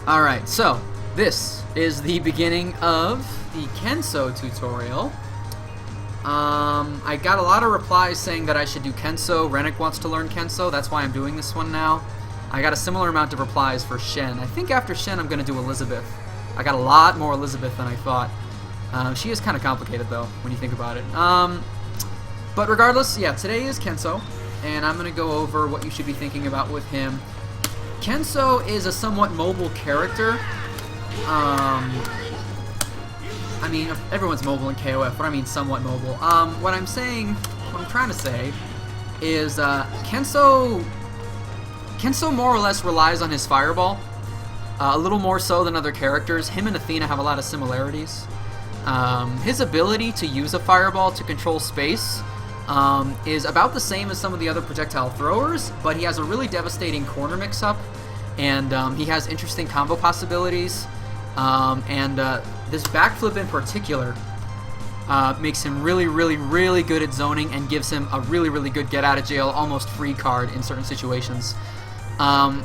Alright, so this is the beginning of the Kensou tutorial. I got a lot of replies saying that I should do Kensou. Rennick wants to learn Kensou, that's why I'm doing this one now. I got a similar amount of replies for Shen. I think after Shen I'm going to do Elizabeth. I got a lot more Elizabeth than I thought. She is kind of complicated though, when you think about it. But regardless, yeah, today is Kensou, and I'm going to go over what you should be thinking about with him. Kensou is a somewhat mobile character. I mean, everyone's mobile in KOF, but I mean somewhat mobile. What I'm trying to say is Kensou more or less relies on his fireball. A little more so than other characters. Him and Athena have a lot of similarities. His ability to use a fireball to control space is about the same as some of the other projectile throwers, but he has a really devastating corner mix-up, and he has interesting combo possibilities. This backflip in particular makes him really, really, really good at zoning and gives him a really, really good get-out-of-jail, almost free card in certain situations.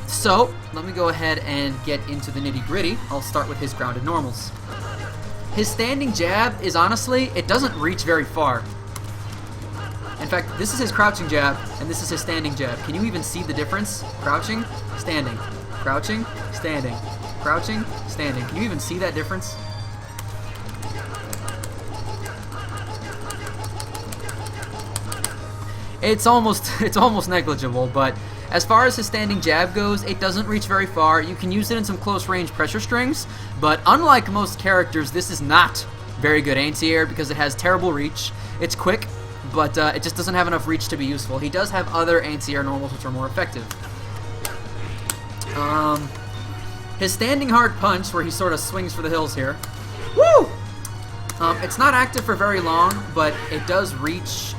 So, let me go ahead and get into the nitty-gritty. I'll start with his grounded normals. His standing jab is honestly, it doesn't reach very far. In fact, this is his crouching jab, and this is his standing jab. Can you even see the difference? Crouching, standing, crouching, standing, crouching, standing. Can you even see that difference? It's almost negligible, but as far as his standing jab goes, it doesn't reach very far. You can use it in some close range pressure strings, but unlike most characters, this is not very good anti-air because it has terrible reach. It's quick, but it just doesn't have enough reach to be useful. He does have other anti-air normals which are more effective. His standing hard punch, where he sort of swings for the hills here. Woo! It's not active for very long, but it does reach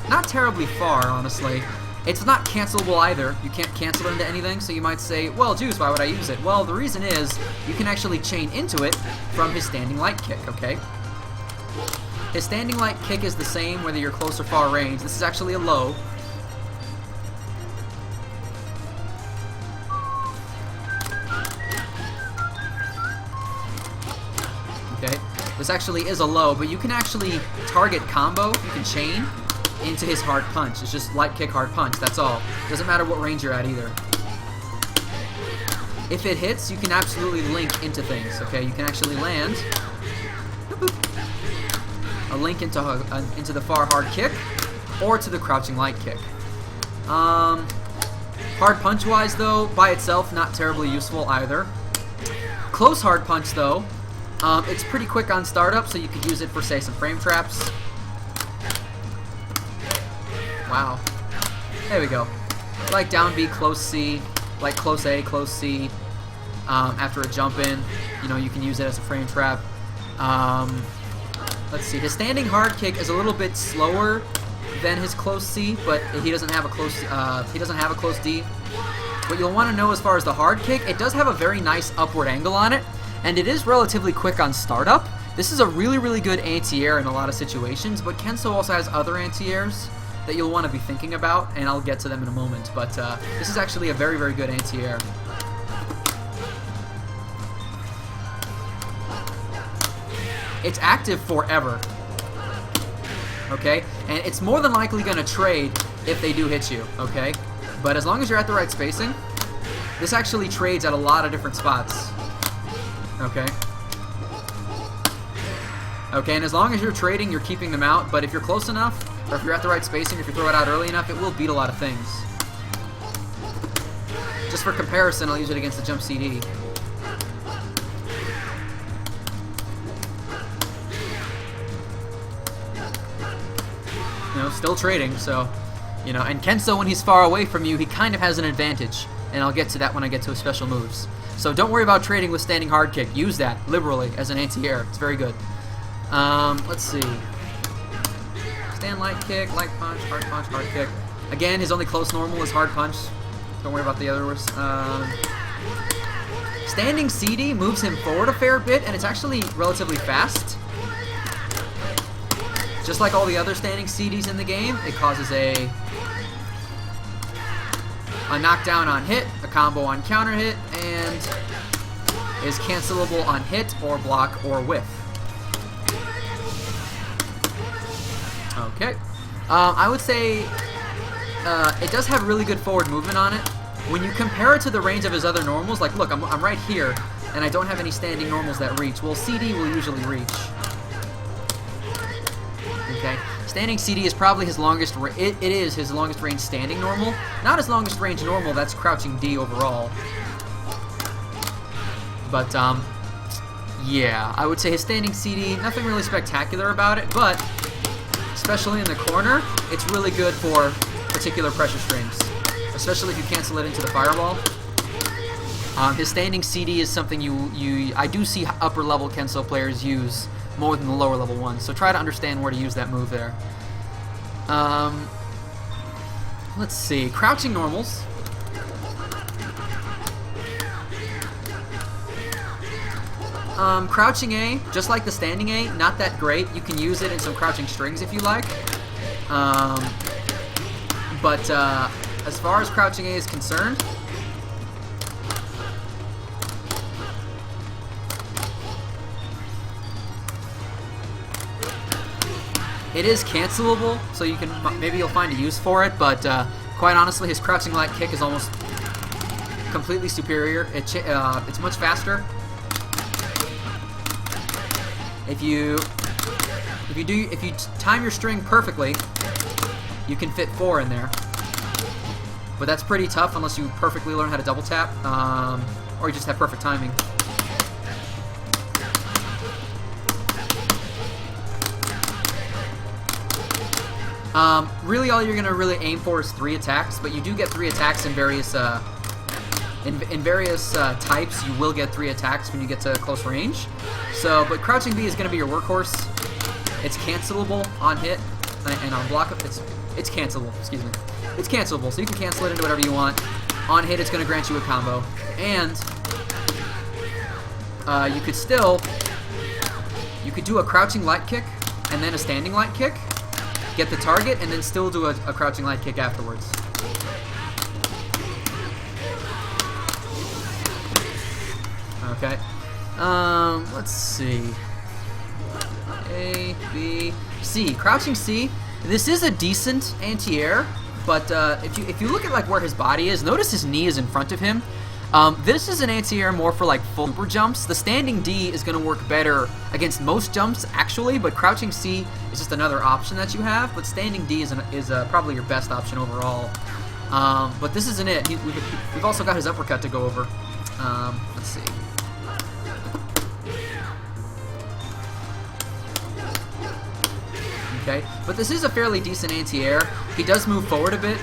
not terribly far, honestly. It's not cancelable either. You can't cancel it into anything, so you might say, well, Juice, why would I use it? Well, the reason is you can actually chain into it from his standing light kick, okay? His standing light kick is the same whether you're close or far range. This is actually a low. Okay, this actually is a low, but you can actually target combo, you can chain into his hard punch. It's just light kick, hard punch, that's all. Doesn't matter what range you're at either. If it hits, you can absolutely link into things, okay? You can actually land a link into the far hard kick or to the crouching light kick. Hard punch wise though, by itself, not terribly useful either. Close hard punch though, it's pretty quick on startup, so you could use it for, say, some frame traps. Wow. There we go. Like down B, close C, like close A, close C. After a jump in, you know, you can use it as a frame trap. Let's see. His standing hard kick is a little bit slower than his close C, but he doesn't have a close D. What you'll want to know as far as the hard kick, it does have a very nice upward angle on it, and it is relatively quick on startup. This is a really, really good anti-air in a lot of situations, but Kensou also has other anti-airs that you'll want to be thinking about, and I'll get to them in a moment, but this is actually a very, very good anti-air. It's active forever, okay? And it's more than likely going to trade if they do hit you, okay? But as long as you're at the right spacing, this actually trades at a lot of different spots, okay? Okay, and as long as you're trading, you're keeping them out, but if you're close enough, or if you're at the right spacing, if you throw it out early enough, it will beat a lot of things. Just for comparison, I'll use it against the jump CD. You know, still trading, so, you know, and Kensou, when he's far away from you, he kind of has an advantage, and I'll get to that when I get to his special moves. So don't worry about trading with standing hard kick. Use that liberally as an anti-air. It's very good. Let's see. Stand light kick, light punch, hard kick. Again, his only close normal is hard punch. Don't worry about the others. Standing CD moves him forward a fair bit, and it's actually relatively fast. Just like all the other standing CDs in the game, it causes a a knockdown on hit, a combo on counter hit, and is cancelable on hit or block or whiff. Okay. I would say it does have really good forward movement on it. When you compare it to the range of his other normals, like look, I'm right here, and I don't have any standing normals that reach. Well, CD will usually reach. Okay. Standing CD is probably his longest. It is his longest range standing normal. Not his longest range normal. That's crouching D overall. But yeah, I would say his standing CD, nothing really spectacular about it, but especially in the corner, it's really good for particular pressure strings, especially if you cancel it into the fireball. His standing CD is something I do see upper level Kensou players use more than the lower level ones, so try to understand where to use that move there. Let's see, crouching normals. Crouching A, just like the standing A, not that great. You can use it in some crouching strings if you like. But as far as crouching A is concerned, it is cancelable, so you can maybe you'll find a use for it. But quite honestly, his crouching light kick is almost completely superior. It's much faster. If you time your string perfectly, you can fit 4 in there. But that's pretty tough unless you perfectly learn how to double tap, or you just have perfect timing. Really, all you're gonna really aim for is 3 attacks, but you do get 3 attacks in various types. You will get 3 attacks when you get to close range. So, but crouching B is going to be your workhorse. It's cancelable on hit and on block. It's cancelable. Excuse me. It's cancelable, so you can cancel it into whatever you want. On hit, it's going to grant you a combo, and you could do a crouching light kick and then a standing light kick, get the target, and then still do a crouching light kick afterwards. Okay. Let's see. A, B, C. Crouching C. This is a decent anti-air, but if you look at like where his body is, notice his knee is in front of him. This is an anti-air more for like full super jumps. The standing D is going to work better against most jumps actually, but crouching C is just another option that you have. But standing D is probably your best option overall. But this isn't it. We've also got his uppercut to go over. Let's see. Okay, but this is a fairly decent anti-air. He does move forward a bit.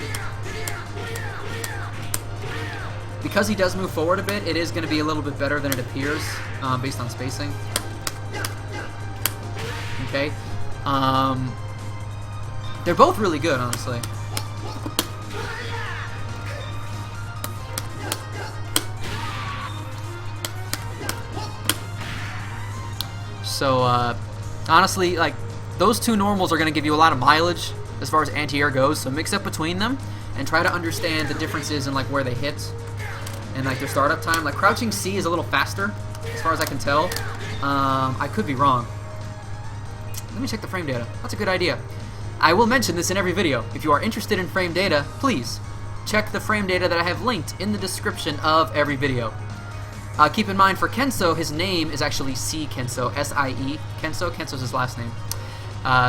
Because he does move forward a bit, it is going to be a little bit better than it appears, based on spacing. Okay. They're both really good, honestly. So, honestly, like, those 2 normals are going to give you a lot of mileage as far as anti-air goes, so mix up between them and try to understand the differences in like where they hit and like their startup time. Like crouching C is a little faster as far as I can tell. I could be wrong. Let me check the frame data. That's a good idea. I will mention this in every video. If you are interested in frame data, please check the frame data that I have linked in the description of every video. Keep in mind for Kensou, his name is actually C Kensou, S-I-E. Kensou's his last name.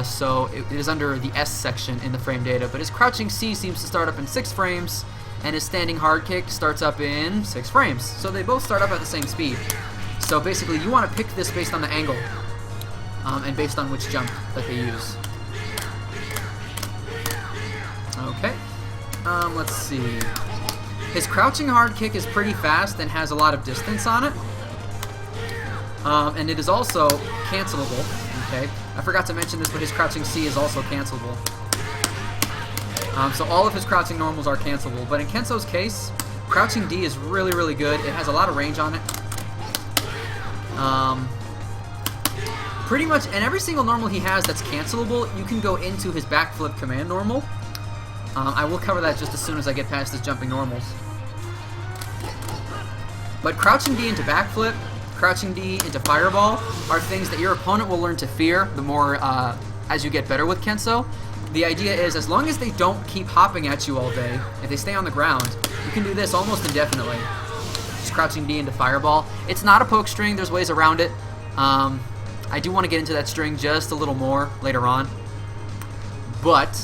So it is under the S section in the frame data, but his crouching C seems to start up in 6 frames, and his standing hard kick starts up in 6 frames. So they both start up at the same speed. So basically, you want to pick this based on the angle, and based on which jump that they use. Okay. Let's see. His crouching hard kick is pretty fast and has a lot of distance on it. And it is also cancelable. Okay. I forgot to mention this, but his crouching C is also cancelable. So all of his crouching normals are cancelable. But in Kensou's case, crouching D is really, really good. It has a lot of range on it. Pretty much, and every single normal he has that's cancelable, you can go into his backflip command normal. I will cover that just as soon as I get past his jumping normals. But crouching D into backflip, crouching D into fireball are things that your opponent will learn to fear the more as you get better with Kensou. The idea is, as long as they don't keep hopping at you all day, if they stay on the ground, you can do this almost indefinitely. Just crouching D into fireball. It's not a poke string, there's ways around it. I do want to get into that string just a little more later on. But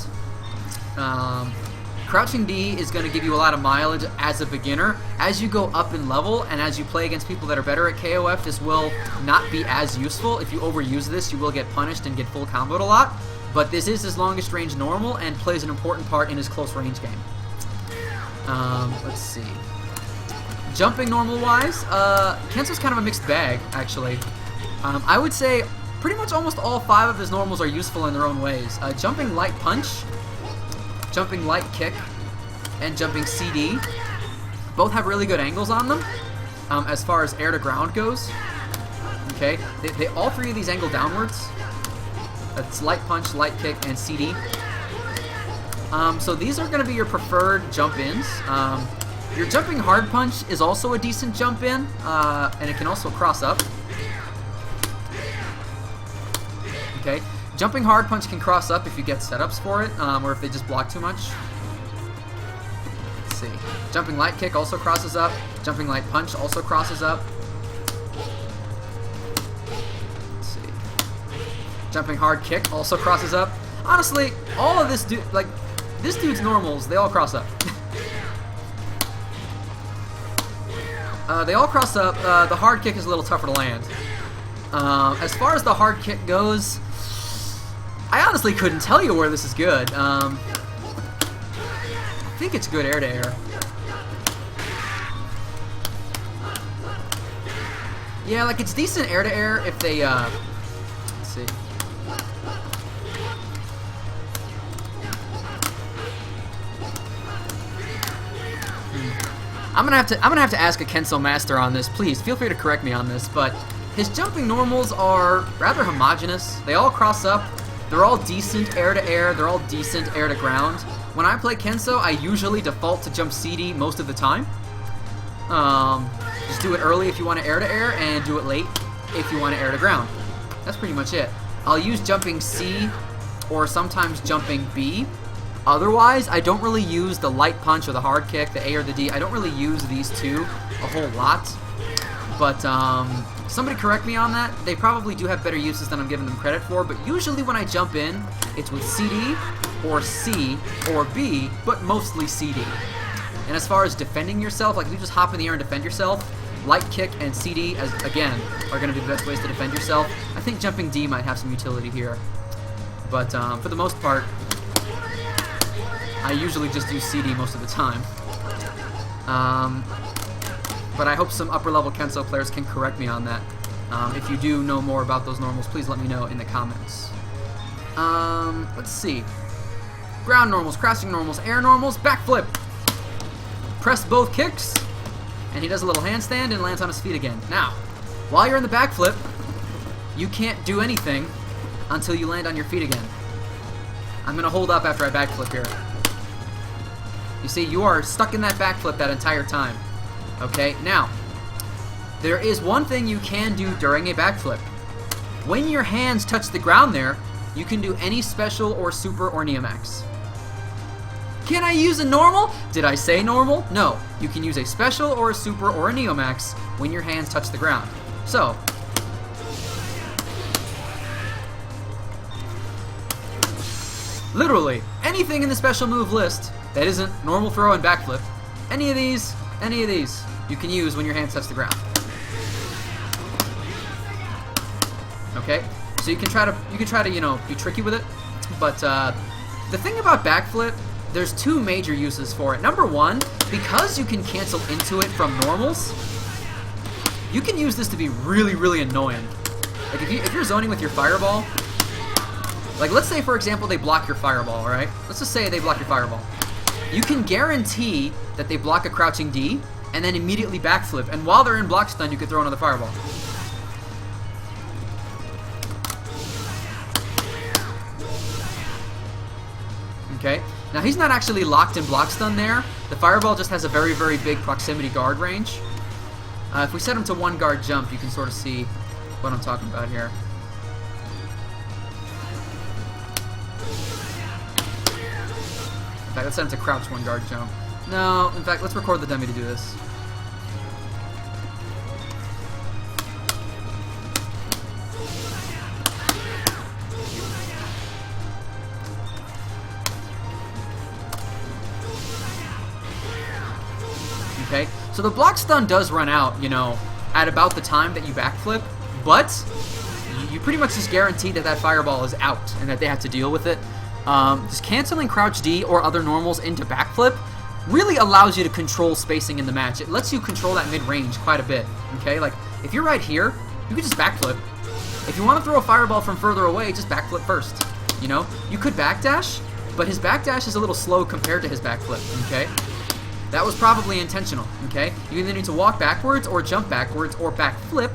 crouching D is going to give you a lot of mileage as a beginner. As you go up in level and as you play against people that are better at KOF, this will not be as useful. If you overuse this, you will get punished and get full comboed a lot. But this is his longest range normal and plays an important part in his close range game. Let's see. Jumping normal-wise, Kensou's kind of a mixed bag, actually. I would say pretty much almost all 5 of his normals are useful in their own ways. Jumping light punch, jumping light kick, and jumping CD both have really good angles on them as far as air to ground goes. Okay, they all 3 of these angle downwards. That's light punch, light kick, and CD. So these are going to be your preferred jump-ins. Your jumping hard punch is also a decent jump-in, and it can also cross up. Okay, jumping hard punch can cross up if you get setups for it, or if they just block too much. Let's see. Jumping light kick also crosses up. Jumping light punch also crosses up. Let's see. Jumping hard kick also crosses up. Honestly, all of this this dude's normals, they all cross up. They all cross up. The hard kick is a little tougher to land. As far as the hard kick goes, I honestly couldn't tell you where this is good. I think it's good air to air. Yeah, like it's decent air to air if they, let's see. I'm gonna have to ask a Kensou master on this. Please feel free to correct me on this, but his jumping normals are rather homogeneous. They all cross up. They're all decent air to air. They're all decent air to ground. When I play Kensou, I usually default to jump CD most of the time. Just do it early if you want to air to air, and do it late if you want to air to ground. That's pretty much it. I'll use jumping C or sometimes jumping B. Otherwise, I don't really use the light punch or the hard kick, the A or the D. I don't really use these two a whole lot. But somebody correct me on that. They probably do have better uses than I'm giving them credit for. But usually when I jump in, it's with CD or C or B, but mostly CD. And as far as defending yourself, like if you just hop in the air and defend yourself, light kick and CD, again, are going to be the best ways to defend yourself. I think jumping D might have some utility here. But for the most part, I usually just use CD most of the time. But I hope some upper-level Kensou players can correct me on that. If you do know more about those normals, please let me know in the comments. Let's see. Ground normals, crashing normals, air normals, backflip. Press both kicks, and he does a little handstand and lands on his feet again. Now, while you're in the backflip, you can't do anything until you land on your feet again. I'm going to hold up after I backflip here. You see, you are stuck in that backflip that entire time. Okay, now, there is one thing you can do during a backflip. When your hands touch the ground there, you can do any special or super or Neomax. Can I use a normal? Did I say normal? No. You can use a special or a super or a Neomax when your hands touch the ground. So, literally, anything in the special move list that isn't normal throw and backflip, any of these, you can use when your hands touch the ground. Okay, so you can try to you know, be tricky with it, but the thing about backflip, there's 2 major uses for it. Number one, because you can cancel into it from normals, you can use this to be really, really annoying. Like if you're zoning with your fireball, like let's say for example they block your fireball, right? Let's just say they block your fireball. You can guarantee that they block a crouching D and then immediately backflip, and while they're in block stun, you can throw another fireball. Okay? Now he's not actually locked in block stun there. The fireball just has a very, very big proximity guard range. If we set him to 1 guard jump, you can sort of see what I'm talking about here. In fact, let's set him to crouch 1 guard jump. No, in fact, let's record the dummy to do this. Okay, so the block stun does run out, you know, at about the time that you backflip, but you pretty much just guarantee that that fireball is out and that they have to deal with it. Just canceling crouch D or other normals into backflip really allows you to control spacing in the match. It lets you control that mid-range quite a bit, okay? Like, if you're right here, you can just backflip. If you want to throw a fireball from further away, just backflip first, you know? You could backdash, but his backdash is a little slow compared to his backflip, okay? That was probably intentional, okay? You either need to walk backwards or jump backwards or backflip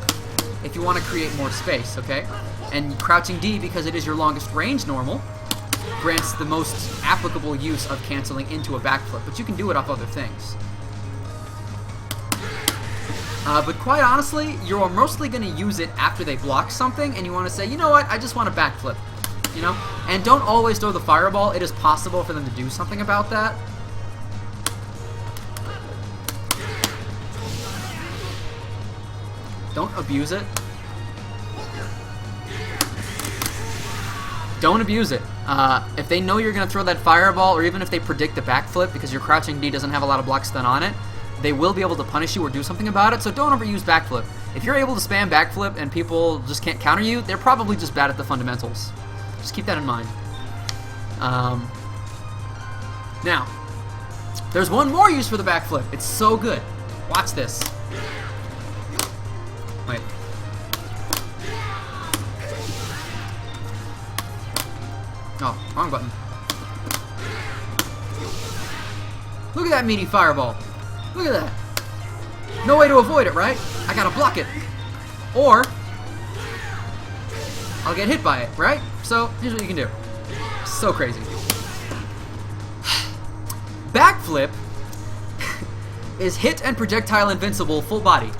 if you want to create more space, okay? And crouching D, because it is your longest range normal, grants the most applicable use of canceling into a backflip, but you can do it off other things. But quite honestly, you're mostly going to use it after they block something, and you want to say, you know what, I just want to backflip, you know? And don't always throw the fireball. It is possible for them to do something about that. Don't abuse it. Don't abuse it. If they know you're going to throw that fireball, or even if they predict the backflip because your crouching D doesn't have a lot of block stun on it, they will be able to punish you or do something about it, so don't overuse backflip. If you're able to spam backflip and people just can't counter you, they're probably just bad at the fundamentals. Just keep that in mind. Now, there's one more use for the backflip. It's so good. Watch this. Wait. Oh, wrong button. Look at that meaty fireball. Look at that. No way to avoid it, right? I gotta block it. Or I'll get hit by it, right? So here's what you can do. So crazy. Backflip is hit and projectile invincible full body.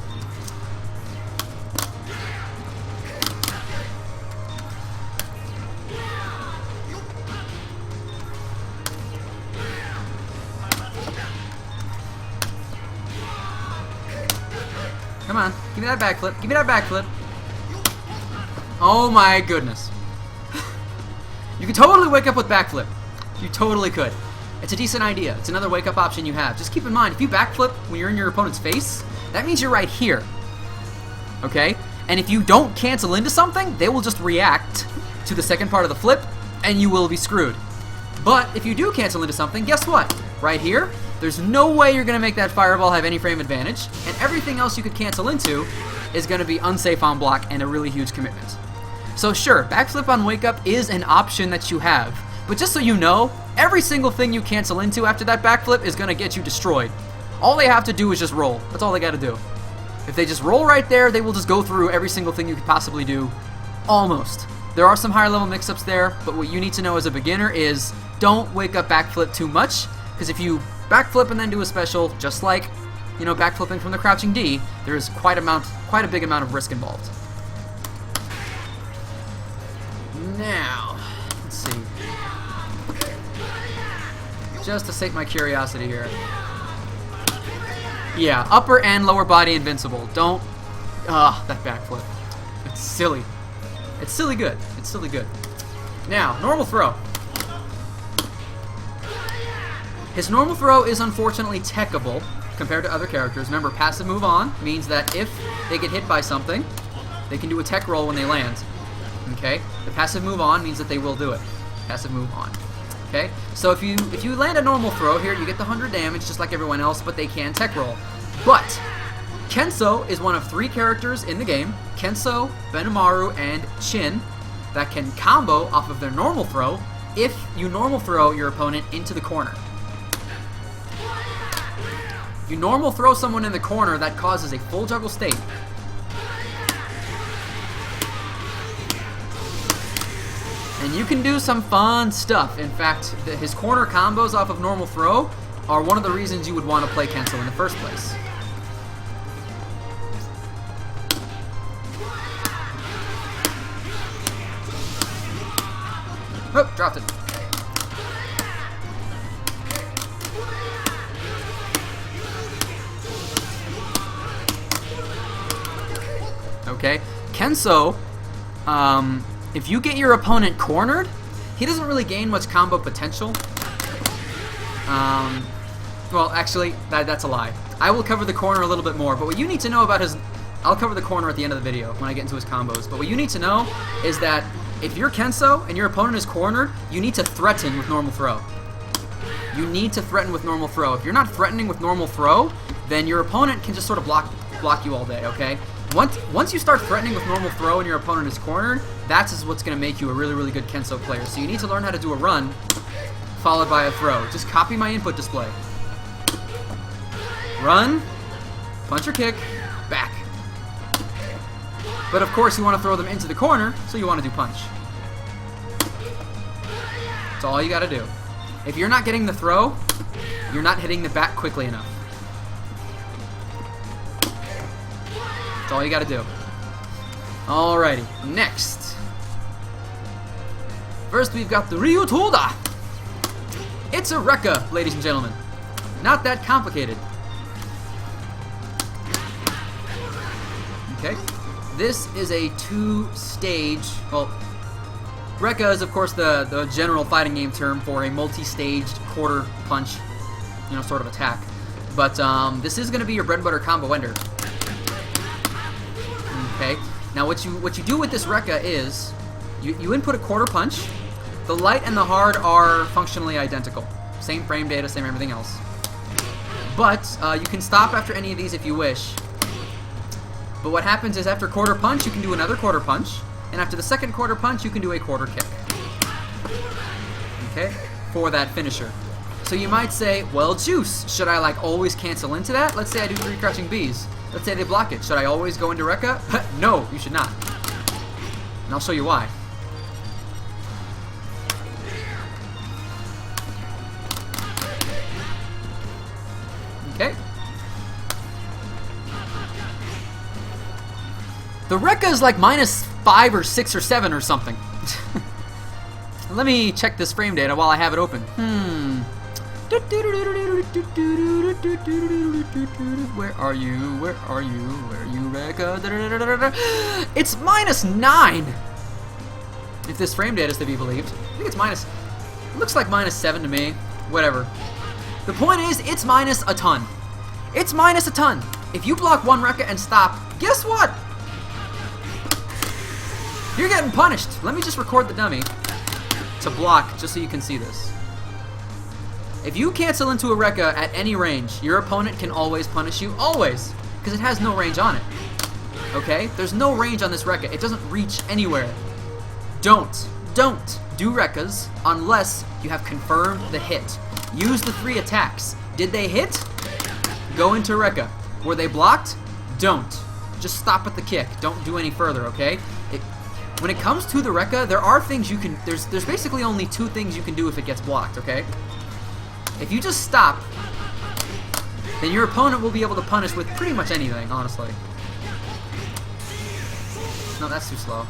Come on, give me that backflip. Give me that backflip. Oh my goodness. You could totally wake up with backflip. You totally could. It's a decent idea. It's another wake up option you have. Just keep in mind, if you backflip when you're in your opponent's face, that means you're right here. Okay? And if you don't cancel into something, they will just react to the second part of the flip, and you will be screwed. But if you do cancel into something, guess what? Right here, there's no way you're going to make that fireball have any frame advantage, and everything else you could cancel into is going to be unsafe on block and a really huge commitment. So sure, backflip on wake up is an option that you have, but just so you know, every single thing you cancel into after that backflip is going to get you destroyed. All they have to do is just roll. That's all they got to do. If they just roll right there, they will just go through every single thing you could possibly do. Almost. There are some higher level mix-ups there, but what you need to know as a beginner is don't wake up backflip too much, because if you backflip and then do a special, just like, you know, backflipping from the crouching D, there is quite a big amount of risk involved. Now, let's see. Just to sate my curiosity here. Yeah, upper and lower body invincible. Don't, that backflip. It's silly. It's silly good. It's silly good. Now, normal throw. His normal throw is unfortunately techable compared to other characters. Remember, passive move on means that if they get hit by something, they can do a tech roll when they land. Okay? The passive move on means that they will do it. Passive move on. Okay? So if you land a normal throw here, you get the 100 damage just like everyone else, but they can tech roll. But Kensou is one of 3 characters in the game, Kensou, Benimaru, and Chin, that can combo off of their normal throw if you normal throw your opponent into the corner. If you normal throw someone in the corner, that causes a full juggle state. And you can do some fun stuff. In fact, his corner combos off of normal throw are one of the reasons you would want to play Kensou in the first place. Oh, dropped it. Okay, Kensou, if you get your opponent cornered, he doesn't really gain much combo potential. Well, actually, that's a lie. I will cover the corner a little bit more, but what you need to know about his... I'll cover the corner at the end of the video when I get into his combos, but what you need to know is that if you're Kensou and your opponent is cornered, you need to threaten with normal throw. You need to threaten with normal throw. If you're not threatening with normal throw, then your opponent can just sort of block you all day, okay? Once you start threatening with normal throw and your opponent is cornered, that's what's going to make you a really, really good Kensou player. So you need to learn how to do a run followed by a throw. Just copy my input display. Run, punch or kick, back. But of course you want to throw them into the corner, so you want to do punch. That's all you got to do. If you're not getting the throw, you're not hitting the back quickly enough. That's all you got to do. Alrighty, next. First we've got the Reruga. It's a Rekka, ladies and gentlemen. Not that complicated. Okay. This is a two-stage, well, Rekka is of course the general fighting game term for a multi-staged quarter punch, you know, sort of attack. But this is going to be your bread and butter combo ender. Okay. Now what you do with this Rekka is you input a quarter punch. The light and the hard are functionally identical. Same frame data, same everything else. But you can stop after any of these if you wish. But what happens is after quarter punch, you can do another quarter punch. And after the second quarter punch, you can do a quarter kick. Okay? For that finisher. So you might say, well, Juice, should I like always cancel into that? Let's say I do 3 crouching Bs. Let's say they block it. Should I always go into Rekka? No, you should not. And I'll show you why. Okay. The Rekka is like -5 or 6 or 7 or something. Let me check this frame data while I have it open. Where are you? Where are you? Where are you, Rekka? It's -9! If this frame data is to be believed. I think it's it looks like -7 to me. Whatever. The point is, it's minus a ton. It's minus a ton. If you block one Rekka and stop, guess what? You're getting punished. Let me just record the dummy to block, just so you can see this. If you cancel into a Rekka at any range, your opponent can always punish you, always, because it has no range on it. Okay? There's no range on this Rekka. It doesn't reach anywhere. Don't do Rekkas unless you have confirmed the hit. Use the 3 attacks. Did they hit? Go into Rekka. Were they blocked? Don't. Just stop at the kick. Don't do any further, okay? When it comes to the Rekka, there are things you can... There's basically only 2 things you can do if it gets blocked, okay? If you just stop, then your opponent will be able to punish with pretty much anything, honestly. No, that's too slow.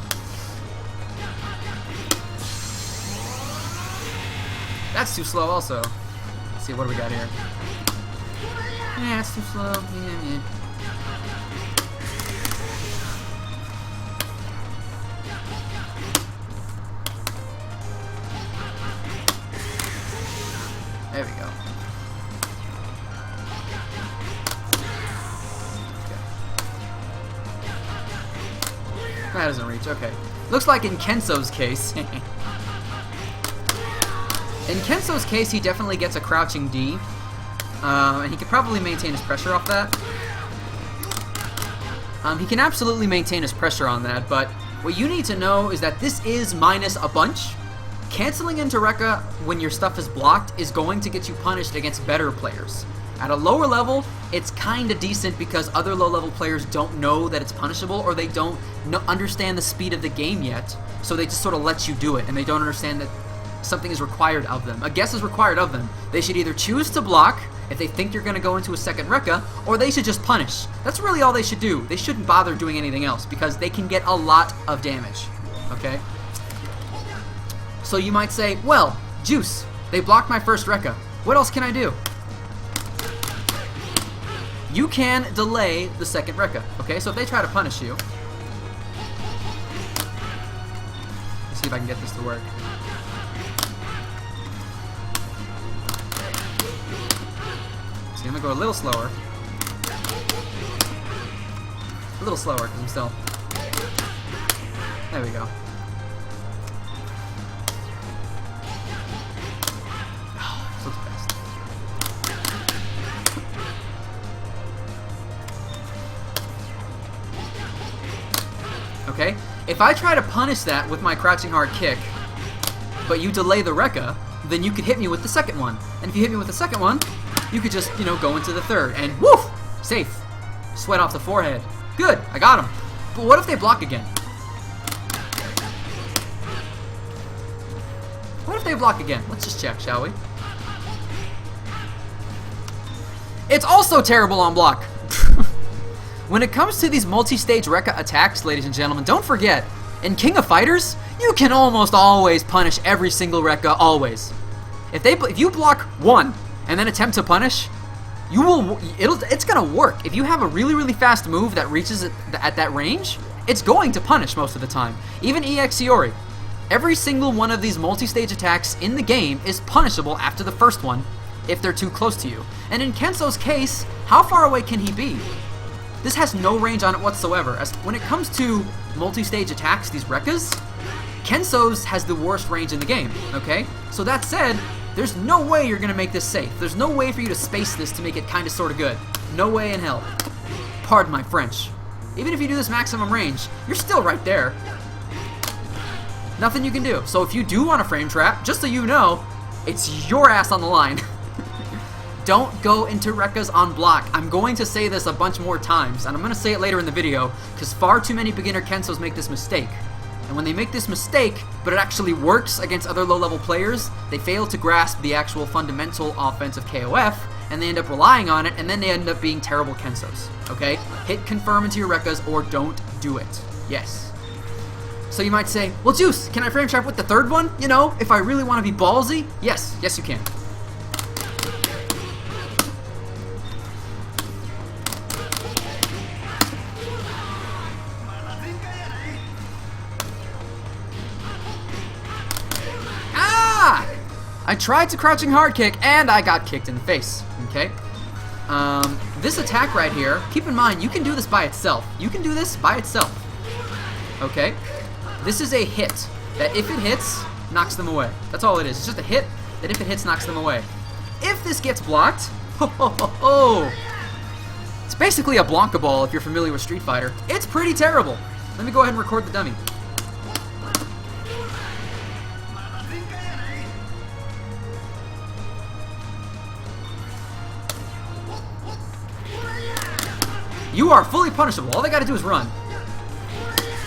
That's too slow also. Let's see, what do we got here? Yeah, it's too slow. Yeah. There we go. Okay. That doesn't reach, okay. Looks like in Kensou's case... In Kensou's case, he definitely gets a crouching D. And he can probably maintain his pressure off that. He can absolutely maintain his pressure on that, but what you need to know is that this is minus a bunch. Canceling into Rekka when your stuff is blocked is going to get you punished against better players. At a lower level, it's kind of decent because other low-level players don't know that it's punishable, or they don't understand the speed of the game yet, so they just sort of let you do it, and they don't understand that something is required of them. A guess is required of them. They should either choose to block if they think you're going to go into a second Rekka, or they should just punish. That's really all they should do. They shouldn't bother doing anything else, because they can get a lot of damage. Okay? So you might say, well, Juice, they blocked my first Rekka. What else can I do? You can delay the second Rekka. Okay, so if they try to punish you... Let's see if I can get this to work. I'm gonna go a little slower. A little slower, because I'm still... There we go. Oh, so fast. Okay, if I try to punish that with my crouching hard kick, but you delay the Rekka, then you could hit me with the second one. And if you hit me with the second one, you could just, you know, go into the third, and woof! Safe. Sweat off the forehead. Good, I got him. But what if they block again? What if they block again? Let's just check, shall we? It's also terrible on block. When it comes to these multi-stage Rekka attacks, ladies and gentlemen, don't forget, in King of Fighters, you can almost always punish every single Rekka, always. If you block one, and then attempt to punish, it's gonna work. If you have a really, really fast move that reaches at that range, it's going to punish most of the time. Even EX Iori. Every single one of these multi-stage attacks in the game is punishable after the first one, if they're too close to you. And in Kensou's case, how far away can he be? This has no range on it whatsoever. As when it comes to multi-stage attacks, these Rekkas, Kensou's has the worst range in the game, okay? So that said, there's no way you're going to make this safe. There's no way for you to space this to make it kind of sort of good. No way in hell. Pardon my French. Even if you do this maximum range, you're still right there. Nothing you can do. So if you do want a frame trap, just so you know, it's your ass on the line. Don't go into Rekkas on block. I'm going to say this a bunch more times, and I'm going to say it later in the video, because far too many beginner Kensous make this mistake. And when they make this mistake, but it actually works against other low-level players, they fail to grasp the actual fundamental offense of KOF, and they end up relying on it, and then they end up being terrible Kensous. Okay? Hit confirm into your Rekkas, or don't do it. Yes. So you might say, well, Juice, can I frame trap with the third one? You know, if I really want to be ballsy? Yes. Yes, you can. I tried to crouching hard kick, and I got kicked in the face, okay? This attack right here, keep in mind, you can do this by itself. You can do this by itself, okay? This is a hit that if it hits, knocks them away. That's all it is. It's just a hit that if it hits, knocks them away. If this gets blocked, it's basically a Blanca ball if you're familiar with Street Fighter. It's pretty terrible. Let me go ahead and record the dummy. You are fully punishable. All they gotta do is run.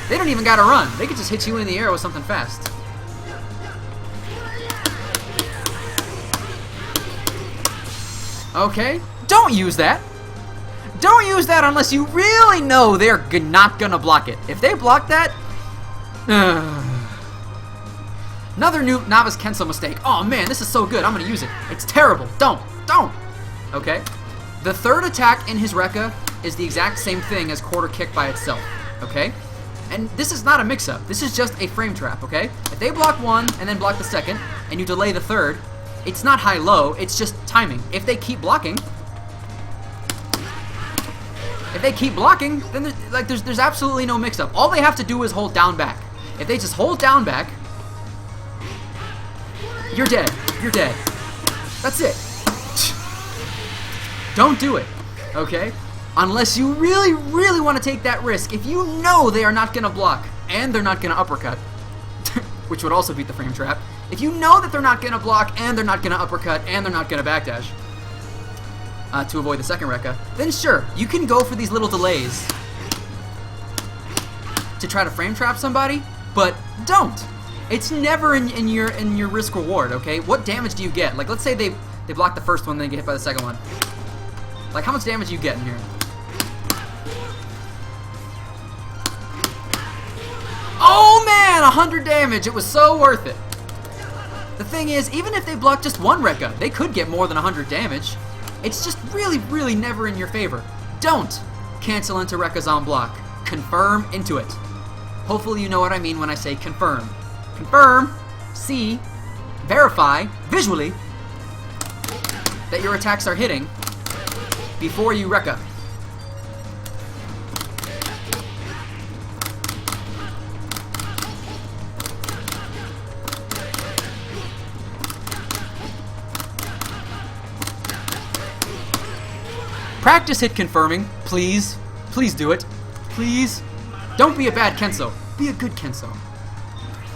They don't even gotta run. They could just hit you in the air with something fast. Okay? Don't use that. Don't use that unless you really know they're not gonna block it. If they block that... Another new novice Kensou mistake. Oh man, this is so good. I'm gonna use it. It's terrible. Don't. Okay? The third attack in his Rekka is the exact same thing as quarter kick by itself, okay? And this is not a mix-up. This is just a frame trap, okay? If they block one and then block the second, and you delay the third, it's not high-low, it's just timing. If they keep blocking, then there's absolutely no mix-up. All they have to do is hold down back. If they just hold down back, you're dead. You're dead. That's it. Don't do it, okay? Unless you really, really want to take that risk. If you know they are not going to block, and they're not going to uppercut, which would also beat the frame trap. If you know that they're not going to block, and they're not going to uppercut, and they're not going to backdash, to avoid the second Rekka, then sure, you can go for these little delays to try to frame trap somebody, but don't. It's never in your risk reward, okay? What damage do you get? Like, let's say they block the first one, then get hit by the second one. Like, how much damage do you get in here? Oh man, 100 damage. It was so worth it. The thing is, even if they block just one Rekka, they could get more than 100 damage. It's just really, really never in your favor. Don't cancel into Rekkas on block. Confirm into it. Hopefully you know what I mean when I say confirm. Confirm, see, verify, visually, that your attacks are hitting before you Rekka. Practice hit confirming, please. Please do it. Please. Don't be a bad Kensou. Be a good Kensou.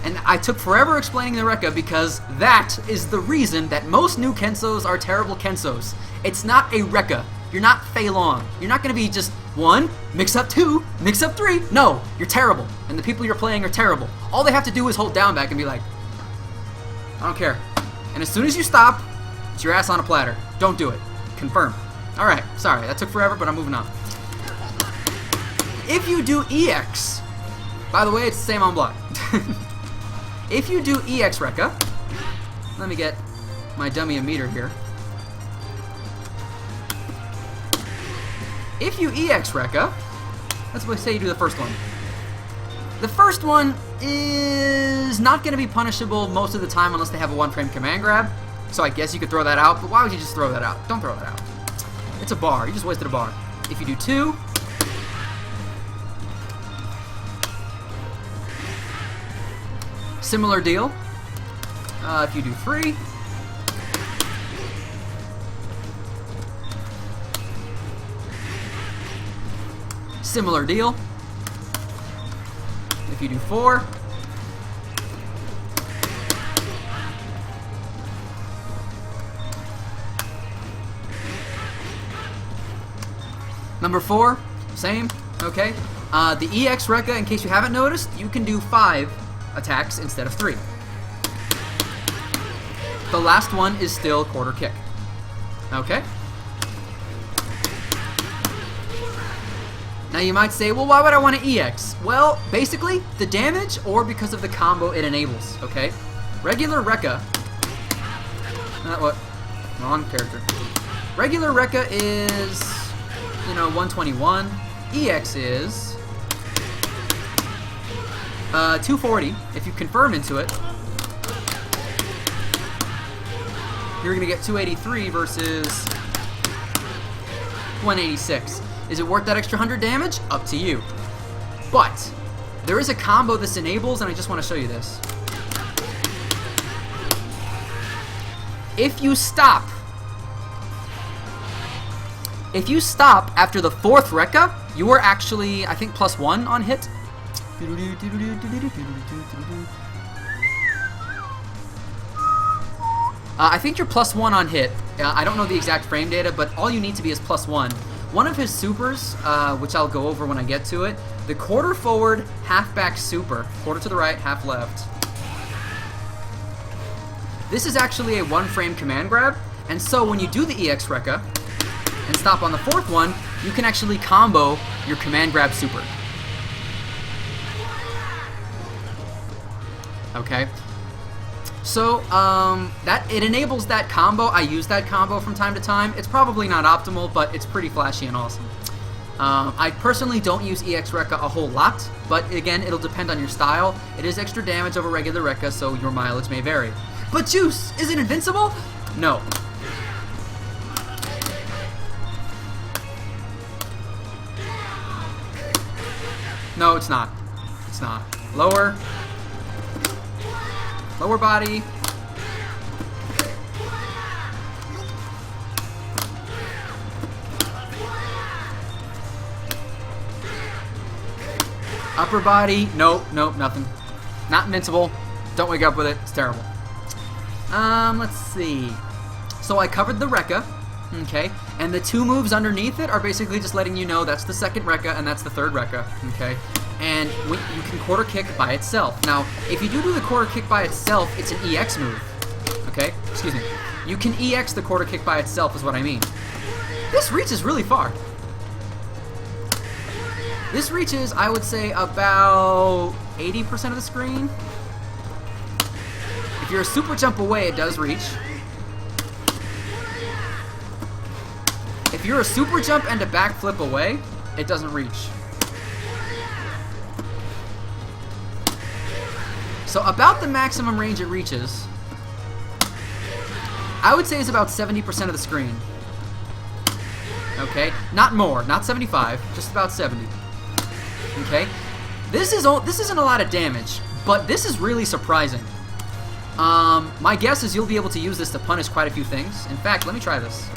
And I took forever explaining the Rekka because that is the reason that most new Kensous are terrible Kensous. It's not a Rekka. You're not Fei Long. You're not going to be just 1, mix up 2, mix up 3. No, you're terrible. And the people you're playing are terrible. All they have to do is hold down back and be like, I don't care. And as soon as you stop, it's your ass on a platter. Don't do it. Confirm. Alright, sorry, that took forever, but I'm moving on. If you do EX, by the way, it's the same on block. If you do EX Rekka, let me get my dummy a meter here. If you EX Rekka, let's say you do the first one. The first one is not going to be punishable most of the time unless they have a one-frame command grab. So I guess you could throw that out, but why would you just throw that out? Don't throw that out. It's a bar. You just wasted a bar. If you do 2, similar deal. If you do 3, similar deal. If you do 4, number 4, same, okay. The EX Rekka, in case you haven't noticed, you can do 5 attacks instead of 3. The last one is still quarter kick, okay. Now you might say, well, why would I want to EX? Well, basically, the damage or because of the combo it enables, okay. Regular Rekka, what? Wrong character. Regular Rekka is, 121. EX is 240. If you confirm into it, you're gonna get 283 versus 186. Is it worth that extra 100 damage? Up to you. But there is a combo this enables, and I just want to show you this. If you stop after the 4th Rekka, you are actually, I think, +1 on hit. I think you're +1 on hit. I don't know the exact frame data, but all you need to be is +1. One of his supers, which I'll go over when I get to it, the quarter forward, half back super, quarter to the right, half left. This is actually a 1-frame command grab, and so when you do the EX Rekka and stop on the 4th one, you can actually combo your command grab super. Okay. So, that it enables that combo. I use that combo from time to time. It's probably not optimal, but it's pretty flashy and awesome. I personally don't use EX Rekka a whole lot, but again, it'll depend on your style. It is extra damage over regular Rekka, so your mileage may vary. But Juice, is it invincible? No. No, it's not. It's not. Lower. Lower body. Upper body. Nope, nope, nothing. Not invincible. Don't wake up with it. It's terrible. Let's see. So I covered the Rekka. Okay. And the two moves underneath it are basically just letting you know that's the second Rekka and that's the third Rekka, okay? And you can quarter kick by itself. Now, if you do the quarter kick by itself, it's an EX move, okay? Excuse me. You can EX the quarter kick by itself is what I mean. This reaches really far. This reaches, I would say, about 80% of the screen. If you're a super jump away, it does reach. If you're a super jump and a backflip away, it doesn't reach. So about the maximum range it reaches, I would say is about 70% of the screen. Okay? Not more, not 75, just about 70. Okay? This isn't a lot of damage, but this is really surprising. My guess is you'll be able to use this to punish quite a few things. In fact, let me try this.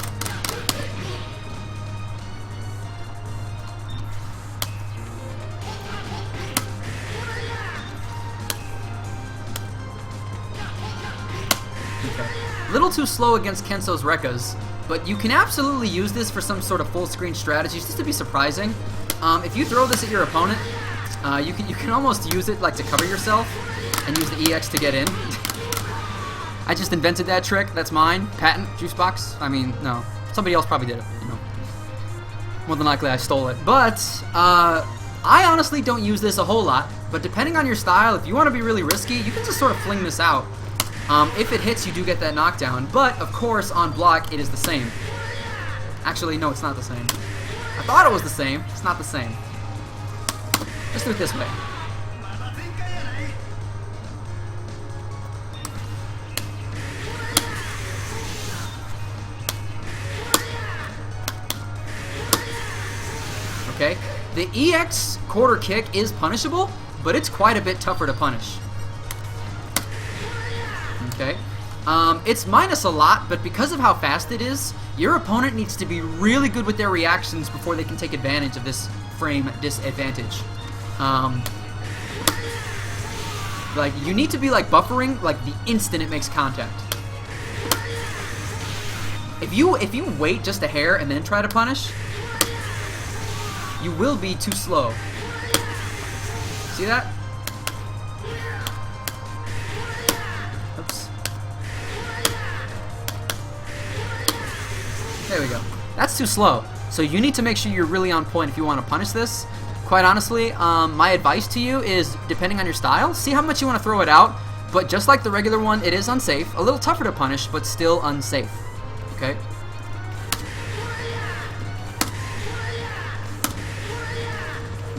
Okay. Little too slow against Kensou's Rekkas, but you can absolutely use this for some sort of full screen strategy, just to be surprising. If you throw this at your opponent, you can almost use it like to cover yourself and use the EX to get in. I just invented that trick. That's mine. Patent. Juicebox. I mean, no. Somebody else probably did it, you know. More than likely I stole it. But, I honestly don't use this a whole lot. But depending on your style, if you want to be really risky, you can just sort of fling this out. If it hits, you do get that knockdown. But, of course, on block, it is the same. Actually, no, it's not the same. I thought it was the same. It's not the same. Let's do it this way. Okay, the EX quarter kick is punishable, but it's quite a bit tougher to punish. Okay, it's minus a lot, but because of how fast it is, your opponent needs to be really good with their reactions before they can take advantage of this frame disadvantage. Like, you need to be like buffering like the instant it makes contact. If you wait just a hair and then try to punish, you will be too slow. See that? Oops. There we go. That's too slow. So you need to make sure you're really on point if you want to punish this. Quite honestly, my advice to you is, depending on your style, see how much you want to throw it out. But just like the regular one, it is unsafe. A little tougher to punish, but still unsafe. Okay?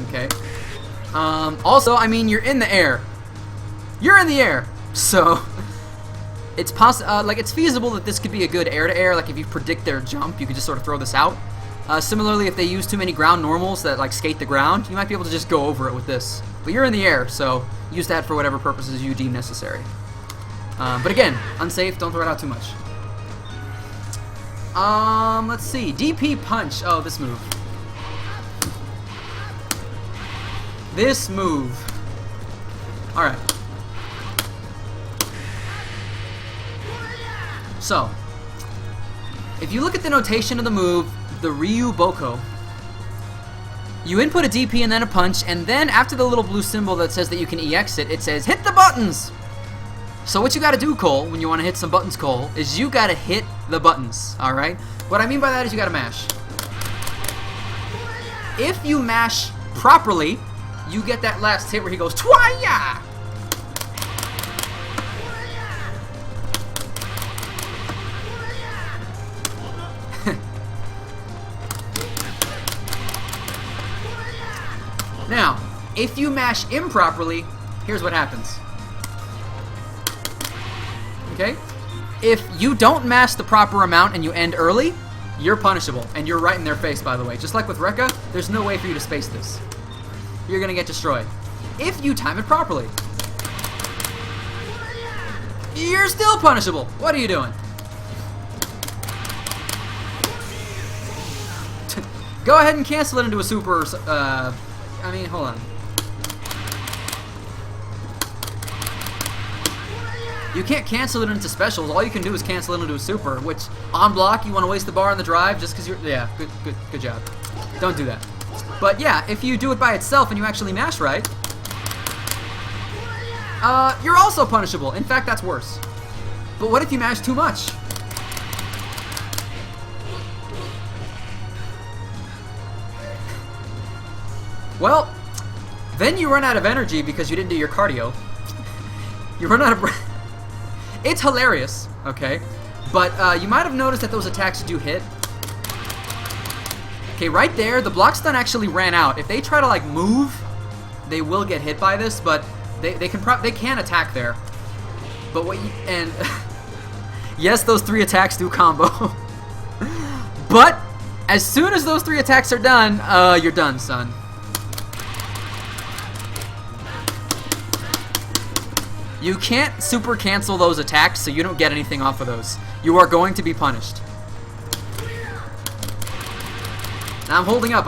Okay. Also, I mean, you're in the air. You're in the air, so it's it's feasible that this could be a good air-to-air. Like if you predict their jump, you could just sort of throw this out. Similarly, if they use too many ground normals that like skate the ground, you might be able to just go over it with this. But you're in the air, so use that for whatever purposes you deem necessary. But again, unsafe. Don't throw it out too much. Let's see. DP punch. Oh, this move. This move. Alright. So, if you look at the notation of the move, the Ryu Boko, you input a DP and then a punch, and then after the little blue symbol that says that you can EX it, it says, hit the buttons! So what you gotta do, Cole, when you wanna hit some buttons, Cole, is you gotta hit the buttons, alright? What I mean by that is you gotta mash. If you mash properly, you get that last hit where he goes, Twaya! Now, if you mash improperly, here's what happens. Okay? If you don't mash the proper amount and you end early, you're punishable. And you're right in their face, by the way. Just like with Rekka, there's no way for you to space this. You're gonna get destroyed. If you time it properly, you're still punishable. What are you doing? Go ahead and cancel it into a super, I mean, hold on. You can't cancel it into specials. All you can do is cancel it into a super, which on block you want to waste the bar on the drive just because you're... Yeah, good job. Don't do that. But yeah, if you do it by itself and you actually mash right, you're also punishable. In fact, that's worse. But what if you mash too much? Well, then you run out of energy because you didn't do your cardio. You run out of breath. It's hilarious, okay? But you might have noticed that those attacks do hit. Okay, right there, the block stun actually ran out. If they try to, like, move, they will get hit by this, but they can attack there. But what you... And... yes, those 3 attacks do combo. But, as soon as those 3 attacks are done, you're done, son. You can't super cancel those attacks, so you don't get anything off of those. You are going to be punished. Now I'm holding up,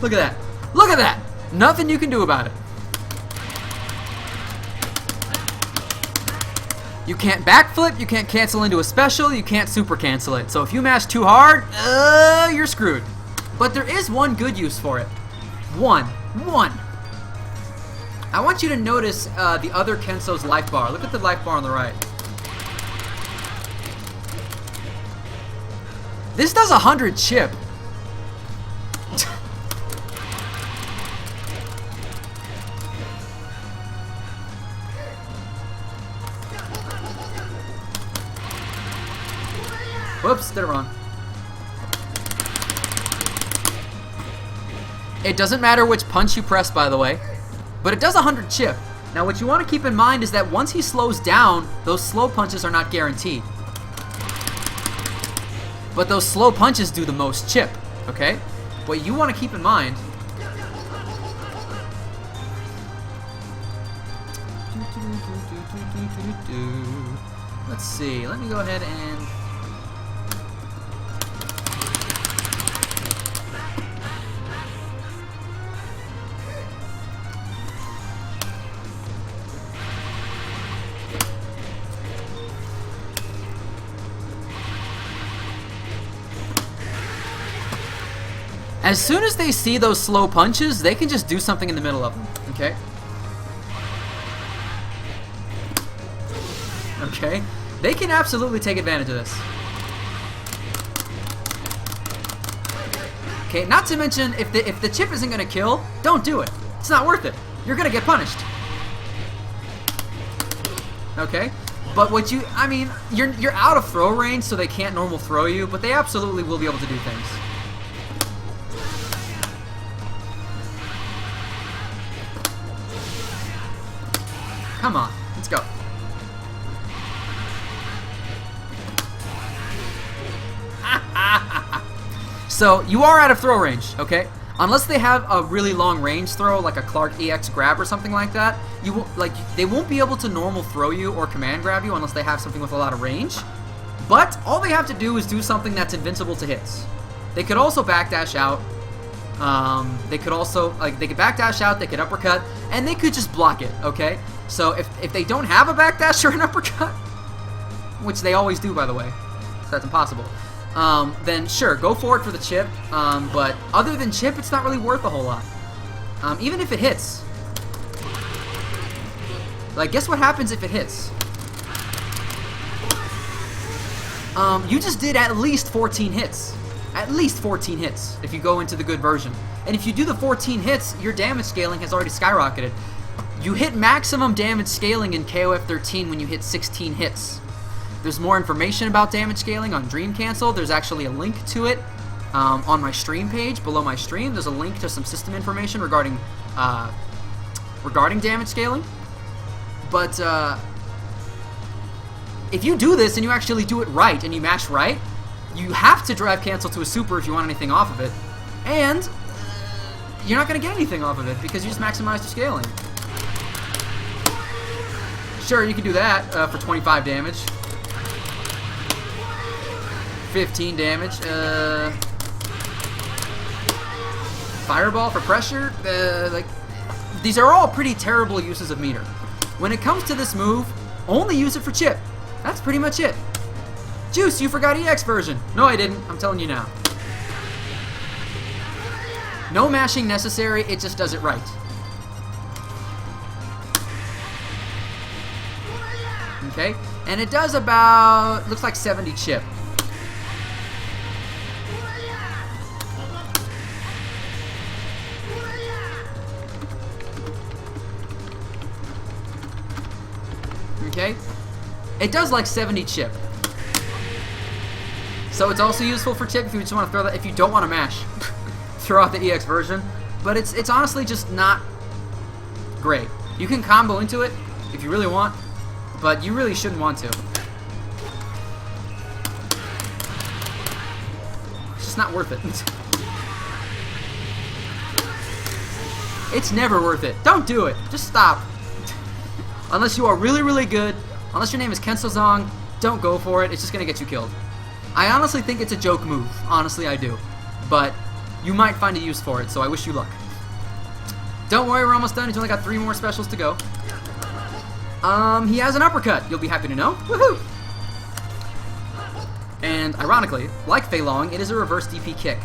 Look at that. Look at that! Nothing you can do about it. You can't backflip, you can't cancel into a special, you can't super cancel it. So if you mash too hard, you're screwed. But there is one good use for it. One. I want you to notice the other Kensou's life bar. Look at the life bar on the right. This does 100 chip. Whoops, did it wrong. It doesn't matter which punch you press, by the way. But it does 100 chip. Now what you want to keep in mind is that once he slows down, those slow punches are not guaranteed. But those slow punches do the most chip, okay? What you want to keep in mind... Let's see, let me go ahead and... As soon as they see those slow punches, they can just do something in the middle of them, okay? Okay? They can absolutely take advantage of this. Okay, not to mention, if the chip isn't going to kill, don't do it. It's not worth it. You're going to get punished. Okay? But what you, I mean, you're out of throw range, so they can't normal throw you, but they absolutely will be able to do things. Come on, let's go. So, you are out of throw range, okay? Unless they have a really long range throw, like a Clark EX grab or something like that, you won't, like, they won't be able to normal throw you or command grab you unless they have something with a lot of range. But all they have to do is do something that's invincible to hits. They could also backdash out. They could also, like, they could backdash out, they could uppercut, and they could just block it, okay? So if they don't have a backdash or an uppercut, which they always do, by the way, so that's impossible, then sure, go for it for the chip, but other than chip, it's not really worth a whole lot. Even if it hits. Like, guess what happens if it hits? You just did at least 14 hits. At least 14 hits if you go into the good version. And if you do the 14 hits, your damage scaling has already skyrocketed. You hit maximum damage scaling in KOF13 when you hit 16 hits. There's more information about damage scaling on Dream Cancel. There's actually a link to it on my stream page. Below my stream, there's a link to some system information regarding damage scaling. But if you do this and you actually do it right and you mash right, you have to drive cancel to a super if you want anything off of it. And you're not going to get anything off of it because you just maximized your scaling. Sure, you can do that for 25 damage. 15 damage. Fireball for pressure. Like, these are all pretty terrible uses of meter. When it comes to this move, only use it for chip. That's pretty much it. Juice, you forgot EX version. No, I didn't. I'm telling you now. No mashing necessary, it just does it right. Okay, and it does about, looks like 70 chip. Okay, it does like 70 chip. So it's also useful for chip if you just want to throw that, if you don't want to mash. Throw out the EX version, but it's honestly just not great. You can combo into it if you really want, but you really shouldn't want to. It's just not worth it. It's never worth it. Don't do it. Just stop. Unless you are really, really good, unless your name is Kensou, don't go for it. It's just going to get you killed. I honestly think it's a joke move. Honestly, I do. But you might find a use for it, so I wish you luck. Don't worry, we're almost done. He's only got 3 more specials to go. He has an uppercut, you'll be happy to know. Woohoo! And ironically, like Fei Long, it is a reverse DP kick.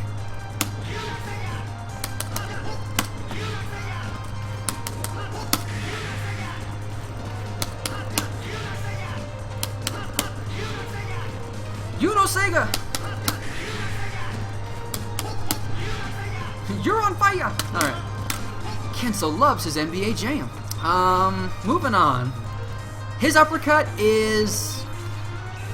Yuno Sega! You're on fire! Alright. Kensou loves his NBA Jam. Moving on. His uppercut is...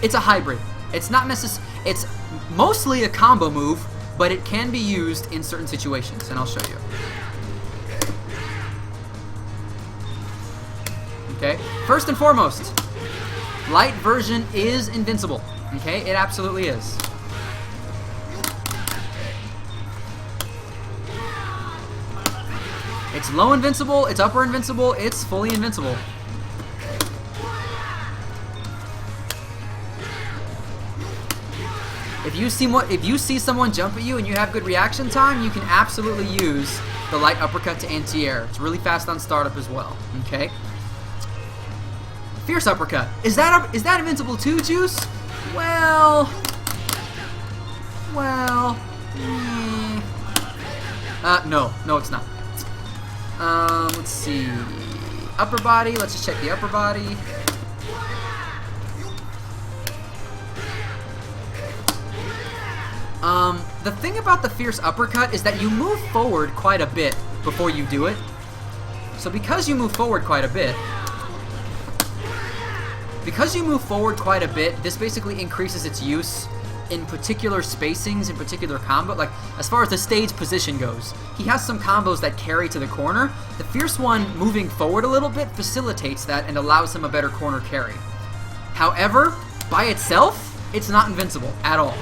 It's a hybrid. It's not necessarily... It's mostly a combo move, but it can be used in certain situations, and I'll show you. Okay? First and foremost, light version is invincible. Okay? It absolutely is. It's low invincible, it's upper invincible, it's fully invincible. If you see someone jump at you and you have good reaction time, you can absolutely use the light uppercut to anti-air. It's really fast on startup as well. Okay. Fierce uppercut. Is that invincible too, Juice? Well. No, it's not. Let's see. Upper body. Let's just check the upper body. The thing about the fierce uppercut is that you move forward quite a bit before you do it. So because you move forward quite a bit, this basically increases its use in particular spacings, in particular combo, like as far as the stage position goes. He has some combos that carry to the corner. The fierce one moving forward a little bit facilitates that and allows him a better corner carry. However, by itself, it's not invincible at all.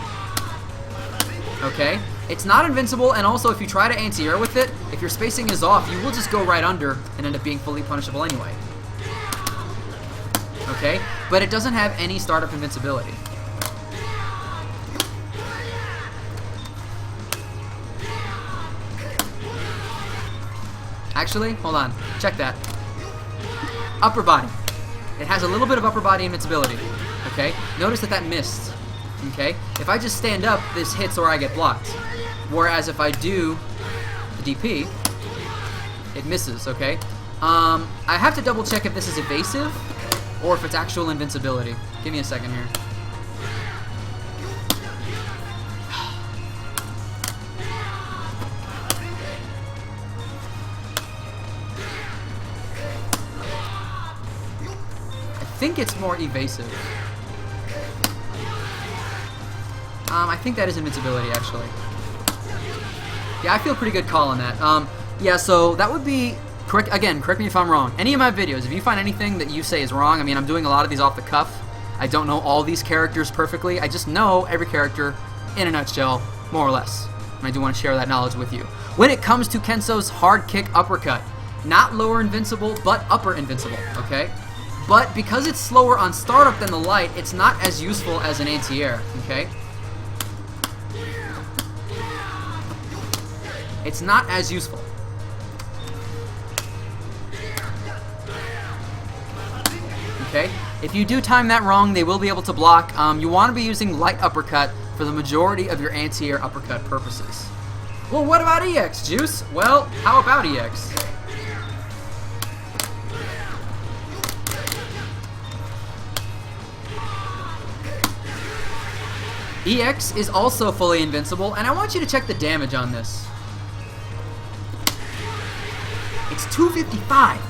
Okay? It's not invincible, and also if you try to anti-air with it, if your spacing is off, you will just go right under and end up being fully punishable anyway. Okay? But it doesn't have any startup invincibility. Actually, hold on. Check that. Upper body. It has a little bit of upper body invincibility. Okay? Notice that missed. Okay? If I just stand up, this hits or I get blocked. Whereas if I do the DP, it misses, okay? I have to double check if this is evasive or if it's actual invincibility. Give me a second here. I think it's more evasive. I think that is invincibility, actually. Yeah, I feel pretty good calling that. Yeah, so that would be... Correct me if I'm wrong. Any of my videos, if you find anything that you say is wrong, I mean, I'm doing a lot of these off the cuff. I don't know all these characters perfectly. I just know every character in a nutshell, more or less. And I do want to share that knowledge with you. When it comes to Kensou's hard kick uppercut, not lower invincible, but upper invincible, okay? But because it's slower on startup than the light, it's not as useful as an anti-air, okay? It's not as useful. okay? If you do time that wrong, they will be able to block. You want to be using light uppercut for the majority of your anti-air uppercut purposes. Well, what about EX, Juice? Well, how about EX? EX is also fully invincible, and I want you to check the damage on this. It's 255.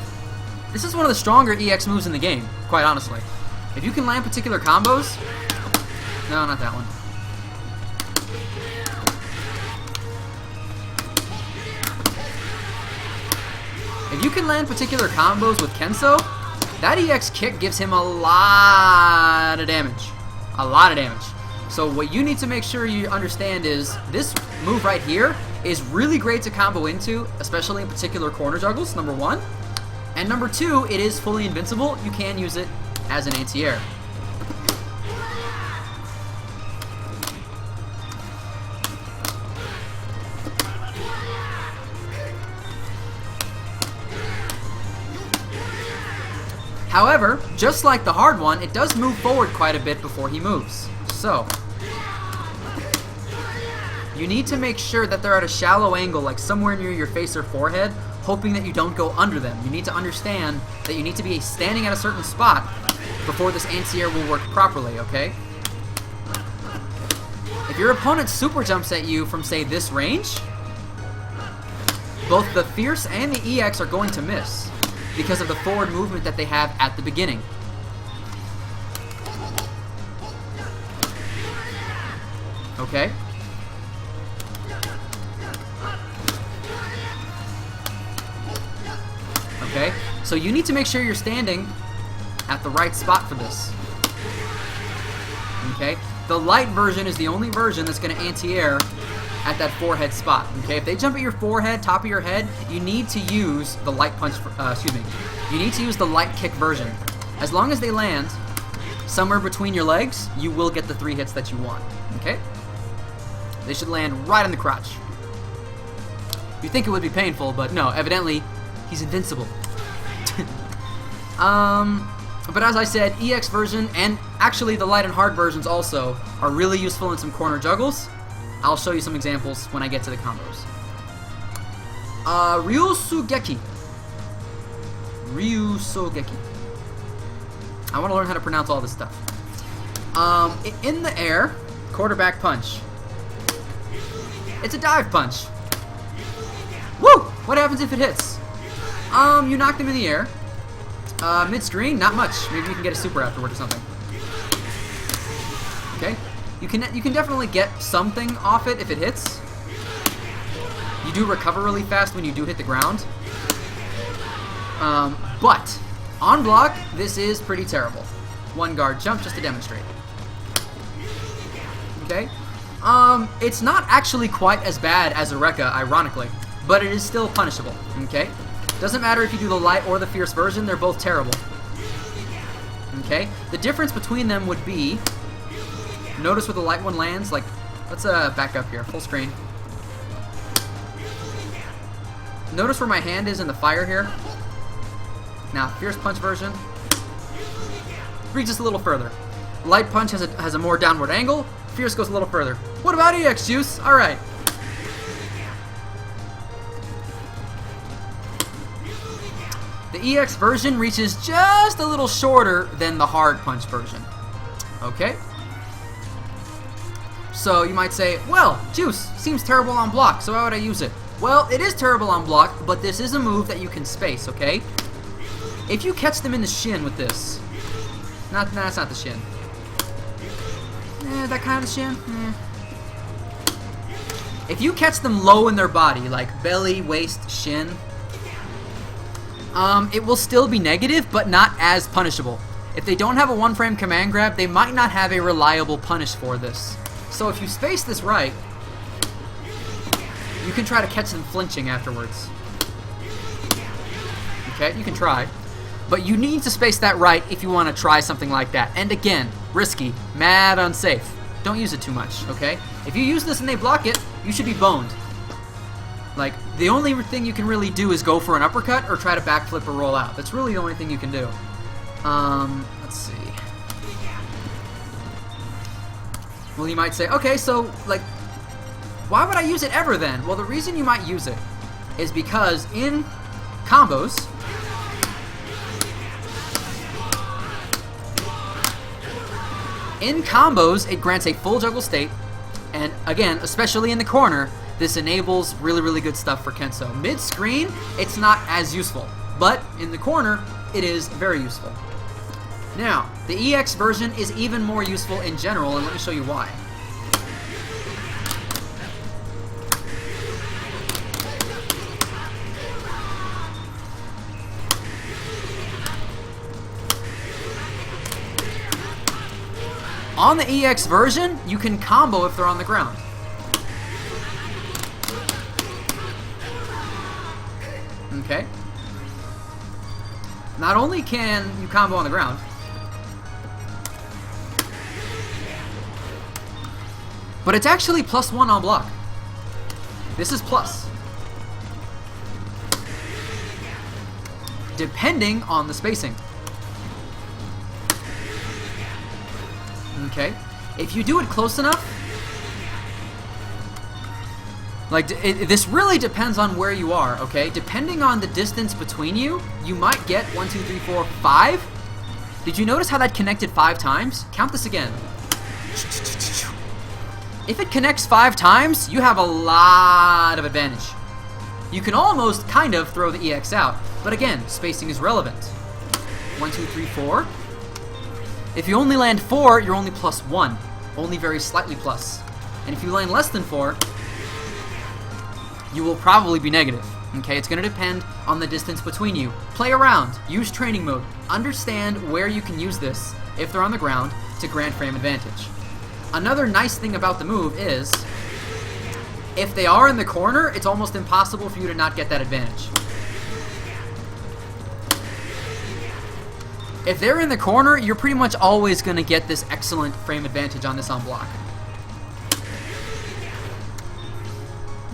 This is one of the stronger EX moves in the game, quite honestly. If you can land particular combos... No, not that one. If you can land particular combos with Kensou, that EX kick gives him a lot of damage. A lot of damage. So what you need to make sure you understand is this move right here is really great to combo into, especially in particular corner juggles, number one. And number two, it is fully invincible. You can use it as an anti-air. However, just like the hard one, it does move forward quite a bit before he moves. So, you need to make sure that they're at a shallow angle, like somewhere near your face or forehead, hoping that you don't go under them. You need to understand that you need to be standing at a certain spot before this anti-air will work properly, okay? If your opponent super jumps at you from, say, this range, both the Fierce and the EX are going to miss because of the forward movement that they have at the beginning. Okay? Okay? So you need to make sure you're standing at the right spot for this. Okay? The light version is the only version that's going to anti-air at that forehead spot. Okay? If they jump at your forehead, top of your head, you need to use the light punch, you need to use the light kick version. As long as they land somewhere between your legs, you will get the 3 hits that you want. Okay? They should land right in the crotch. You'd think it would be painful, but no, evidently, he's invincible. But as I said, EX version, and actually the light and hard versions also, are really useful in some corner juggles. I'll show you some examples when I get to the combos. Ryusugeki. Ryusugeki. I want to learn how to pronounce all this stuff. In the air, quarterback punch. It's a dive punch. Woo! What happens if it hits? You knock them in the air. Mid-screen, not much. Maybe you can get a super afterward or something. Okay? You can definitely get something off it if it hits. You do recover really fast when you do hit the ground. But on block, this is pretty terrible. One guard jump just to demonstrate. Okay? It's not actually quite as bad as Reruga, ironically, but it is still punishable. Okay? Doesn't matter if you do the light or the fierce version, they're both terrible. Okay? The difference between them would be, notice where the light one lands, like, let's back up here, full screen. Notice where my hand is in the fire here. Now, fierce punch version reaches a little further. Light punch has a more downward angle. Fierce goes a little further. What about EX, Juice? All right. The EX version reaches just a little shorter than the hard punch version. Okay? So you might say, well, Juice seems terrible on block, so why would I use it? Well, it is terrible on block, but this is a move that you can space, okay? If you catch them in the shin with this, that's not the shin. That kind of shin? If you catch them low in their body, like belly, waist, shin, it will still be negative, but not as punishable. If they don't have a one-frame command grab, they might not have a reliable punish for this. So if you space this right, you can try to catch them flinching afterwards. Okay, you can try. But you need to space that right if you want to try something like that. And again, risky, mad unsafe. Don't use it too much, okay? If you use this and they block it, you should be boned. Like, the only thing you can really do is go for an uppercut or try to backflip or roll out. That's really the only thing you can do. Let's see. Well, you might say, okay, so, like, why would I use it ever then? Well, the reason you might use it is because in combos, it grants a full juggle state, and again, especially in the corner, this enables really, really good stuff for Kensou. Mid-screen, it's not as useful, but in the corner, it is very useful. Now, the EX version is even more useful in general, and let me show you why. On the EX version, you can combo if they're on the ground. Okay. Not only can you combo on the ground, but it's actually +1 on block. This is plus. Depending on the spacing. Okay, if you do it close enough, like, this really depends on where you are, okay? Depending on the distance between you, you might get 1, 2, 3, 4, 5. Did you notice how that connected 5 times? Count this again. If it connects 5 times, you have a lot of advantage. You can almost kind of throw the EX out, but again, spacing is relevant. 1, 2, 3, 4. If you only land 4, you're only +1. Only very slightly plus. And if you land less than 4, you will probably be negative. Okay, it's going to depend on the distance between you. Play around. Use training mode. Understand where you can use this, if they're on the ground, to grant frame advantage. Another nice thing about the move is, if they are in the corner, it's almost impossible for you to not get that advantage. If they're in the corner, you're pretty much always going to get this excellent frame advantage on this on block.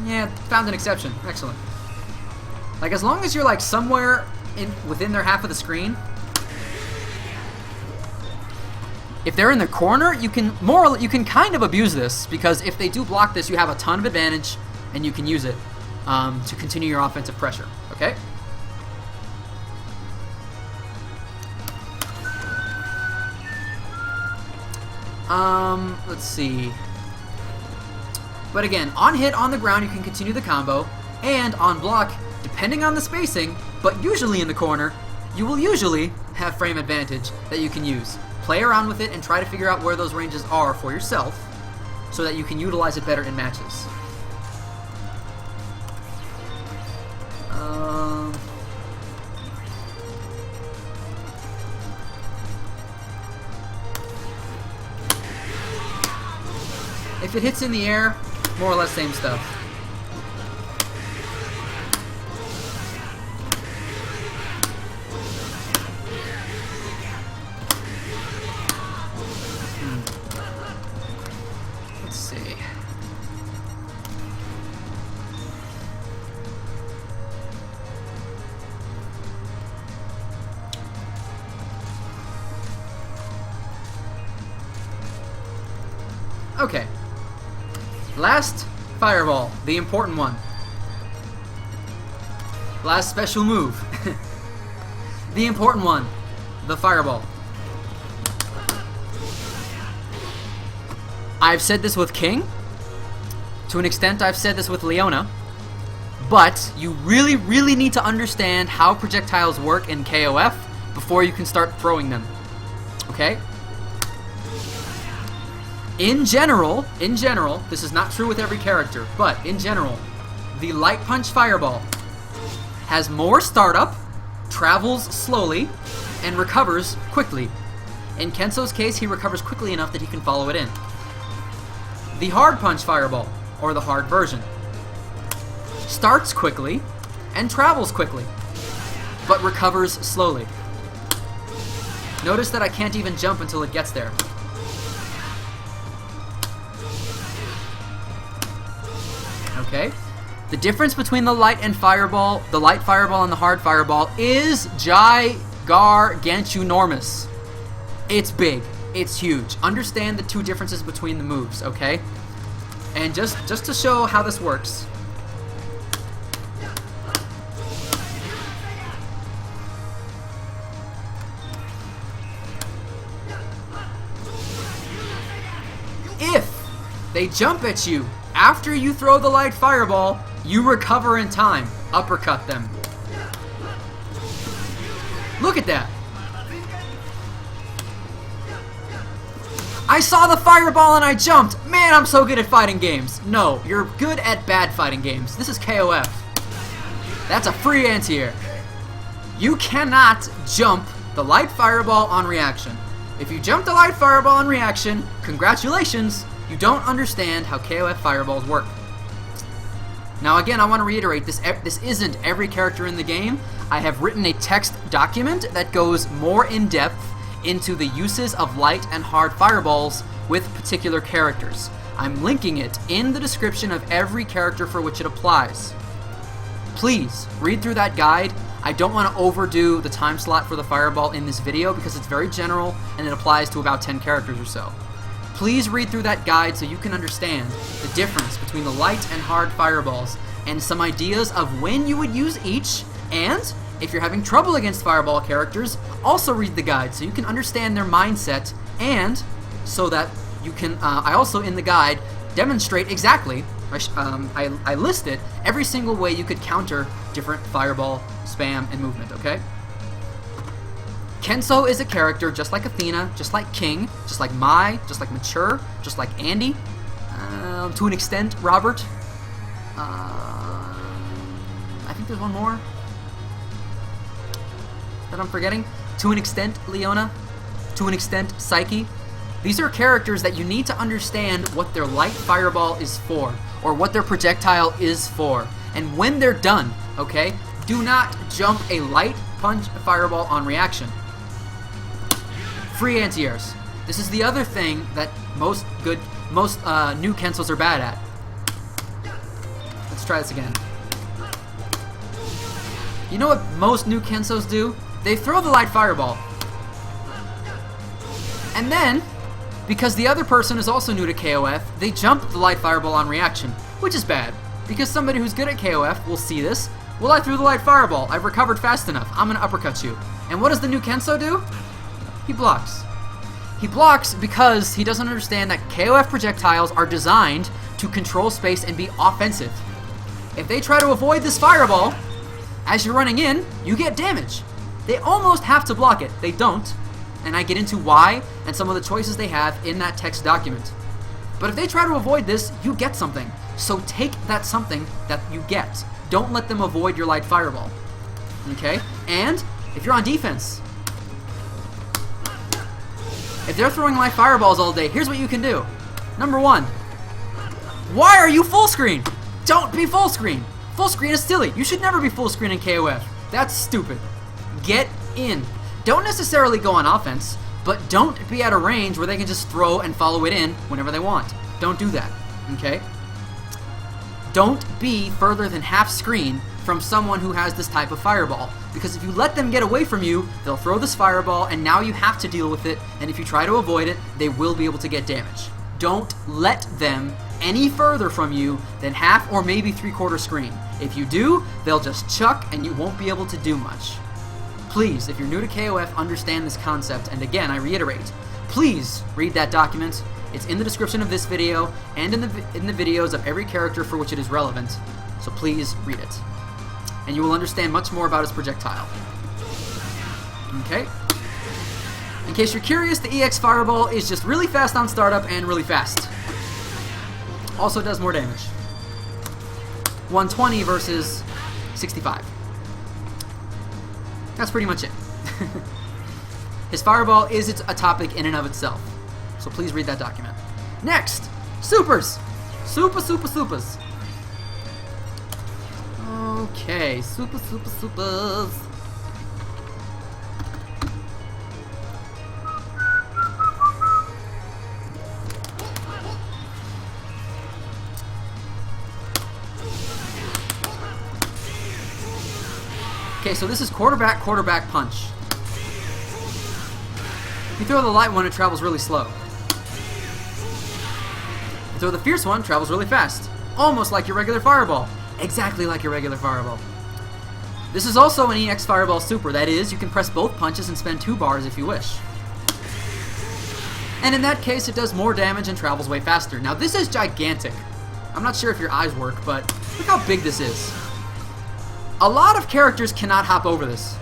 Yeah, found an exception. Excellent. Like, as long as you're, like, somewhere within their half of the screen, if they're in the corner, you can kind of abuse this, because if they do block this, you have a ton of advantage, and you can use it to continue your offensive pressure. Okay? Let's see. But again, on hit, on the ground, you can continue the combo, and on block, depending on the spacing, but usually in the corner, you will usually have frame advantage that you can use. Play around with it and try to figure out where those ranges are for yourself, so that you can utilize it better in matches. If it hits in the air, more or less same stuff. Let's see. Okay. Last fireball, the important one. Last special move. The important one, the fireball. I've said this with King. To an extent, I've said this with Leona. But you really, really need to understand how projectiles work in KOF before you can start throwing them. Okay? In general, this is not true with every character, but in general, the Light Punch Fireball has more startup, travels slowly, and recovers quickly. In Kensou's case, he recovers quickly enough that he can follow it in. The Hard Punch Fireball, or the hard version, starts quickly and travels quickly, but recovers slowly. Notice that I can't even jump until it gets there. Okay? The difference between the light fireball and the hard fireball is gargantuenormous. It's big. It's huge. Understand the two differences between the moves, okay? And just to show how this works. If they jump at you after you throw the light fireball, you recover in time. Uppercut them. Look at that. I saw the fireball and I jumped. Man, I'm so good at fighting games. No, you're good at bad fighting games. This is KOF. That's a free anti-air. You cannot jump the light fireball on reaction. If you jump the light fireball on reaction, congratulations, you don't understand how KOF fireballs work. Now again, I want to reiterate, this isn't every character in the game. I have written a text document that goes more in depth into the uses of light and hard fireballs with particular characters. I'm linking it in the description of every character for which it applies. Please read through that guide. I don't want to overdo the time slot for the fireball in this video because it's very general and it applies to about 10 characters or so. Please read through that guide so you can understand the difference between the light and hard fireballs and some ideas of when you would use each, and if you're having trouble against fireball characters, also read the guide so you can understand their mindset, and so that you can, I also in the guide demonstrate exactly, I listed every single way you could counter different fireball spam and movement, okay? Kensou is a character just like Athena, just like King, just like Mai, just like Mature, just like Andy, to an extent, Robert. I think there's one more that I'm forgetting. To an extent, Leona. To an extent, Psyche. These are characters that you need to understand what their light fireball is for, or what their projectile is for. And when they're done, okay, do not jump a light punch fireball on reaction. Free anti-airs. This is the other thing that most new Kensous are bad at. Let's try this again. You know what most new Kensous do? They throw the light fireball. And then, because the other person is also new to KOF, they jump the light fireball on reaction, which is bad. Because somebody who's good at KOF will see this. Well, I threw the light fireball. I've recovered fast enough. I'm going to uppercut you. And what does the new Kensou do? He blocks. He blocks because he doesn't understand that KOF projectiles are designed to control space and be offensive. If they try to avoid this fireball, as you're running in, you get damage. They almost have to block it. They don't. And I get into why and some of the choices they have in that text document. But if they try to avoid this, you get something. So take that something that you get. Don't let them avoid your light fireball. Okay? And if you're on defense, if they're throwing light fireballs all day, here's what you can do. Number one, why are you full screen? Don't be full screen. Full screen is silly. You should never be full screen in KOF. That's stupid. Get in. Don't necessarily go on offense, but don't be at a range where they can just throw and follow it in whenever they want. Don't do that, okay? Don't be further than half screen from someone who has this type of fireball, because if you let them get away from you, they'll throw this fireball and now you have to deal with it, and if you try to avoid it, they will be able to get damage. Don't let them any further from you than half or maybe 3/4 screen. If you do, they'll just chuck and you won't be able to do much. Please, if you're new to KOF, understand this concept, and again, I reiterate, please read that document. It's in the description of this video and in the videos of every character for which it is relevant, so please read it. And you will understand much more about its projectile. Okay? In case you're curious, the EX Fireball is just really fast on startup and really fast. Also does more damage. 120 versus 65. That's pretty much it. His Fireball is a topic in and of itself. So please read that document. Next, supers. Supers. Okay, supers. Okay, so this is quarterback punch. You throw the light one, it travels really slow. You throw the fierce one, travels really fast. Almost like your regular fireball. Exactly like your regular fireball. This is also an EX Fireball Super. That is, you can press both punches and spend 2 bars if you wish. And in that case, it does more damage and travels way faster. Now, this is gigantic. I'm not sure if your eyes work, but look how big this is. A lot of characters cannot hop over this.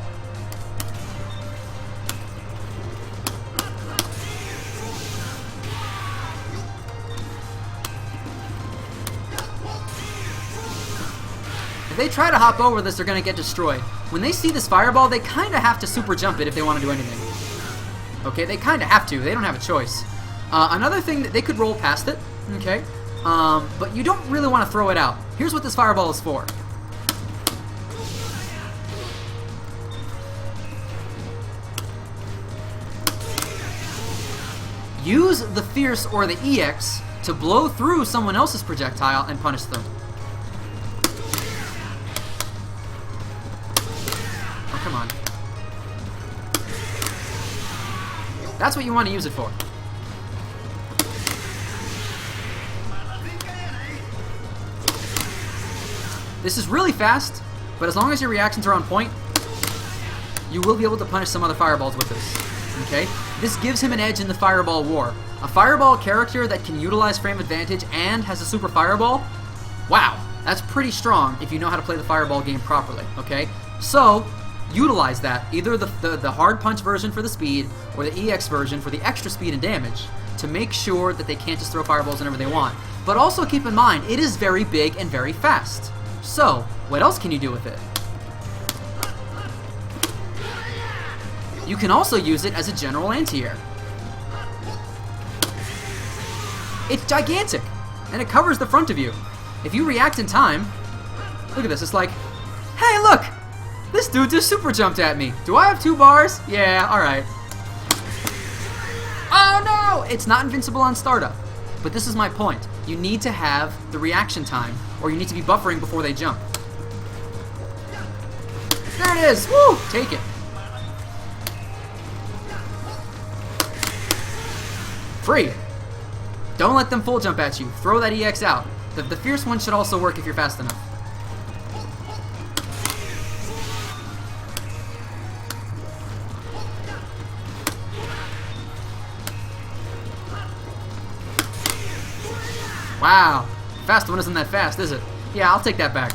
If they try to hop over this, they're going to get destroyed. When they see this fireball, they kind of have to super jump it if they want to do anything. Okay, they kind of have to. They don't have a choice. Another thing, that they could roll past it, okay? But you don't really want to throw it out. Here's what this fireball is for. Use the Fierce or the EX to blow through someone else's projectile and punish them. Oh, come on. That's what you want to use it for. This is really fast, but as long as your reactions are on point, you will be able to punish some other fireballs with this. Okay? This gives him an edge in the fireball war. A fireball character that can utilize frame advantage and has a super fireball, wow, that's pretty strong if you know how to play the fireball game properly. Okay? So, utilize that, either the hard punch version for the speed or the EX version for the extra speed and damage to make sure that they can't just throw fireballs whenever they want. But also keep in mind, it is very big and very fast. So, what else can you do with it? You can also use it as a general anti-air. It's gigantic, and it covers the front of you. If you react in time, look at this, it's like, hey look! This dude just super jumped at me. Do I have 2 bars? Yeah, alright. Oh no! It's not invincible on startup. But this is my point. You need to have the reaction time, or you need to be buffering before they jump. There it is! Woo! Take it. Free! Don't let them full jump at you. Throw that EX out. The fierce one should also work if you're fast enough. Wow. Fast one isn't that fast, is it? Yeah, I'll take that back.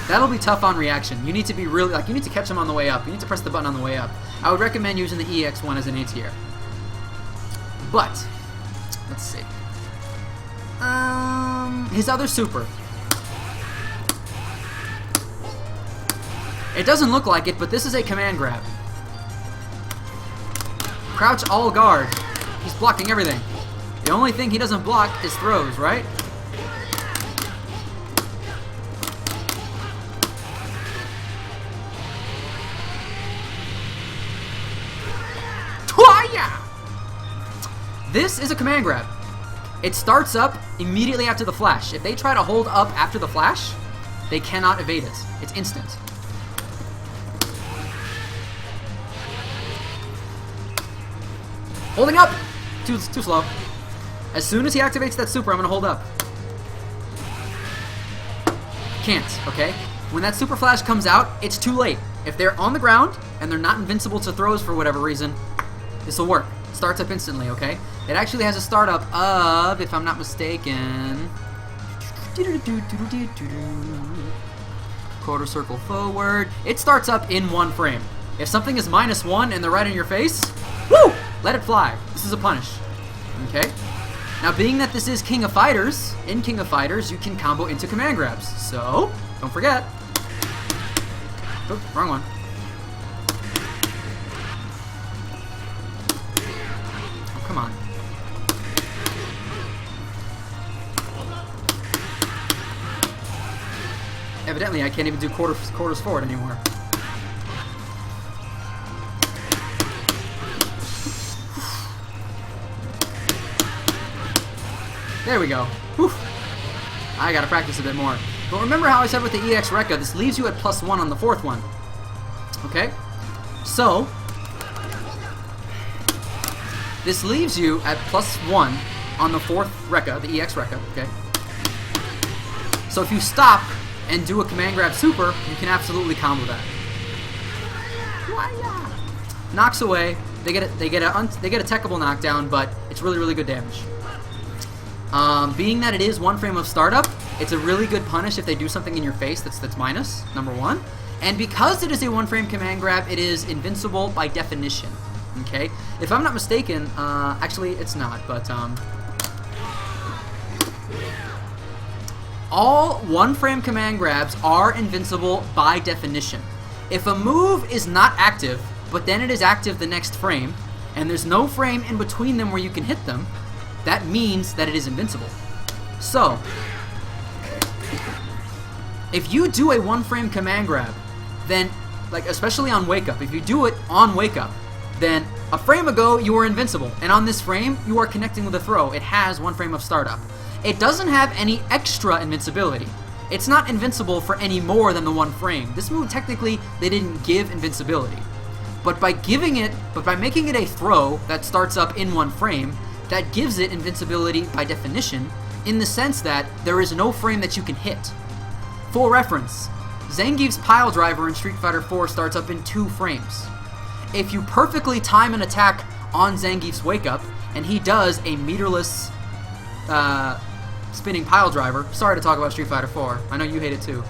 That'll be tough on reaction. You need to be really, you need to catch them on the way up. You need to press the button on the way up. I would recommend using the EX one as an anti-air. But, let's see. His other super. It doesn't look like it, but this is a command grab. Crouch all guard. He's blocking everything. The only thing he doesn't block is throws, right? This is a command grab. It starts up immediately after the flash. If they try to hold up after the flash, they cannot evade it. It's instant. Holding up! Too slow. As soon as he activates that super, I'm going to hold up. Can't, okay? When that super flash comes out, it's too late. If they're on the ground and they're not invincible to throws for whatever reason, this will work. Starts up instantly, okay? It actually has a startup of, if I'm not mistaken, quarter circle forward. It starts up in 1 frame. If something is -1 and they're right in your face, woo! Let it fly. This is a punish. Okay? Now, being that this is King of Fighters, in King of Fighters, you can combo into command grabs. So, don't forget. Oh, wrong one. Oh, come on. Evidently, I can't even do quarters forward anymore. There we go. Whew. I gotta practice a bit more. But remember how I said with the EX Rekka, this leaves you at +1 on the 4th one. Okay? So, this leaves you at +1 on the 4th Rekka, the EX Rekka, okay? So if you stop and do a command grab super, you can absolutely combo that. Knocks away. They get a techable knockdown, but it's really, really good damage. Being that it is 1 frame of startup, it's a really good punish if they do something in your face that's minus, number 1. And because it is a 1 frame command grab, it is invincible by definition. Okay? If I'm not mistaken, actually it's not, but all 1 frame command grabs are invincible by definition. If a move is not active, but then it is active the next frame, and there's no frame in between them where you can hit them, that means that it is invincible. So, if you do a 1 frame command grab, then, like especially on wake up, if you do it on wake up, then a frame ago you were invincible, and on this frame you are connecting with a throw. It has 1 frame of startup. It doesn't have any extra invincibility. It's not invincible for any more than the 1 frame. This move, technically, they didn't give invincibility. But by making it a throw that starts up in 1 frame, that gives it invincibility by definition, in the sense that there is no frame that you can hit. For reference, Zangief's pile driver in Street Fighter 4 starts up in 2 frames. If you perfectly time an attack on Zangief's wake up, and he does a meterless spinning pile driver. Sorry to talk about Street Fighter 4. I know you hate it too.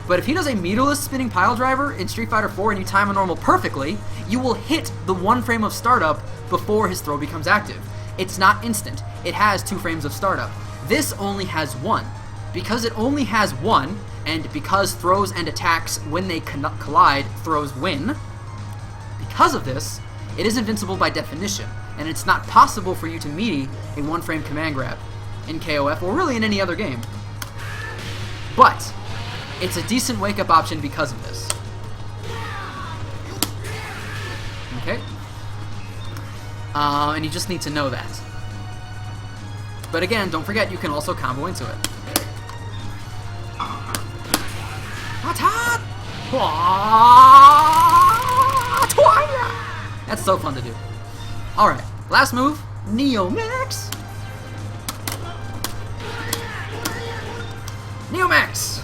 But if he does a meterless spinning pile driver in Street Fighter 4 and you time a normal perfectly, you will hit the 1 frame of startup before his throw becomes active. It's not instant. It has 2 frames of startup. This only has 1. Because it only has 1, and because throws and attacks, when they collide, throws win, because of this, it is invincible by definition, and it's not possible for you to melee a 1 frame command grab in KOF, or really in any other game. But it's a decent wake-up option because of this. Okay? And you just need to know that. But again, don't forget, you can also combo into it. That's so fun to do. Alright, last move, Neo Max. Neo Max!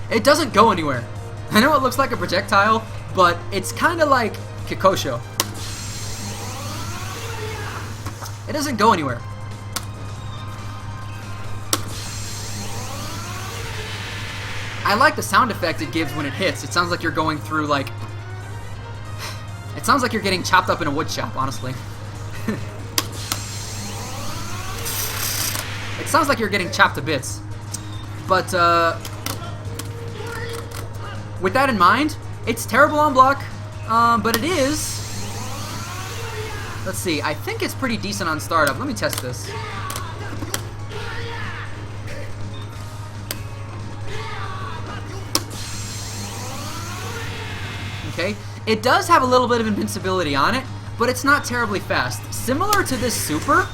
It doesn't go anywhere. I know it looks like a projectile, but it's kind of like Kikosho. It doesn't go anywhere. I like the sound effect it gives when it hits. It sounds like you're going through, like... It sounds like you're getting chopped up in a wood shop, honestly. It sounds like you're getting chopped to bits. But, with that in mind, it's terrible on block, but it is... Let's see, I think it's pretty decent on startup. Let me test this. Okay, it does have a little bit of invincibility on it, but it's not terribly fast. Similar to this super,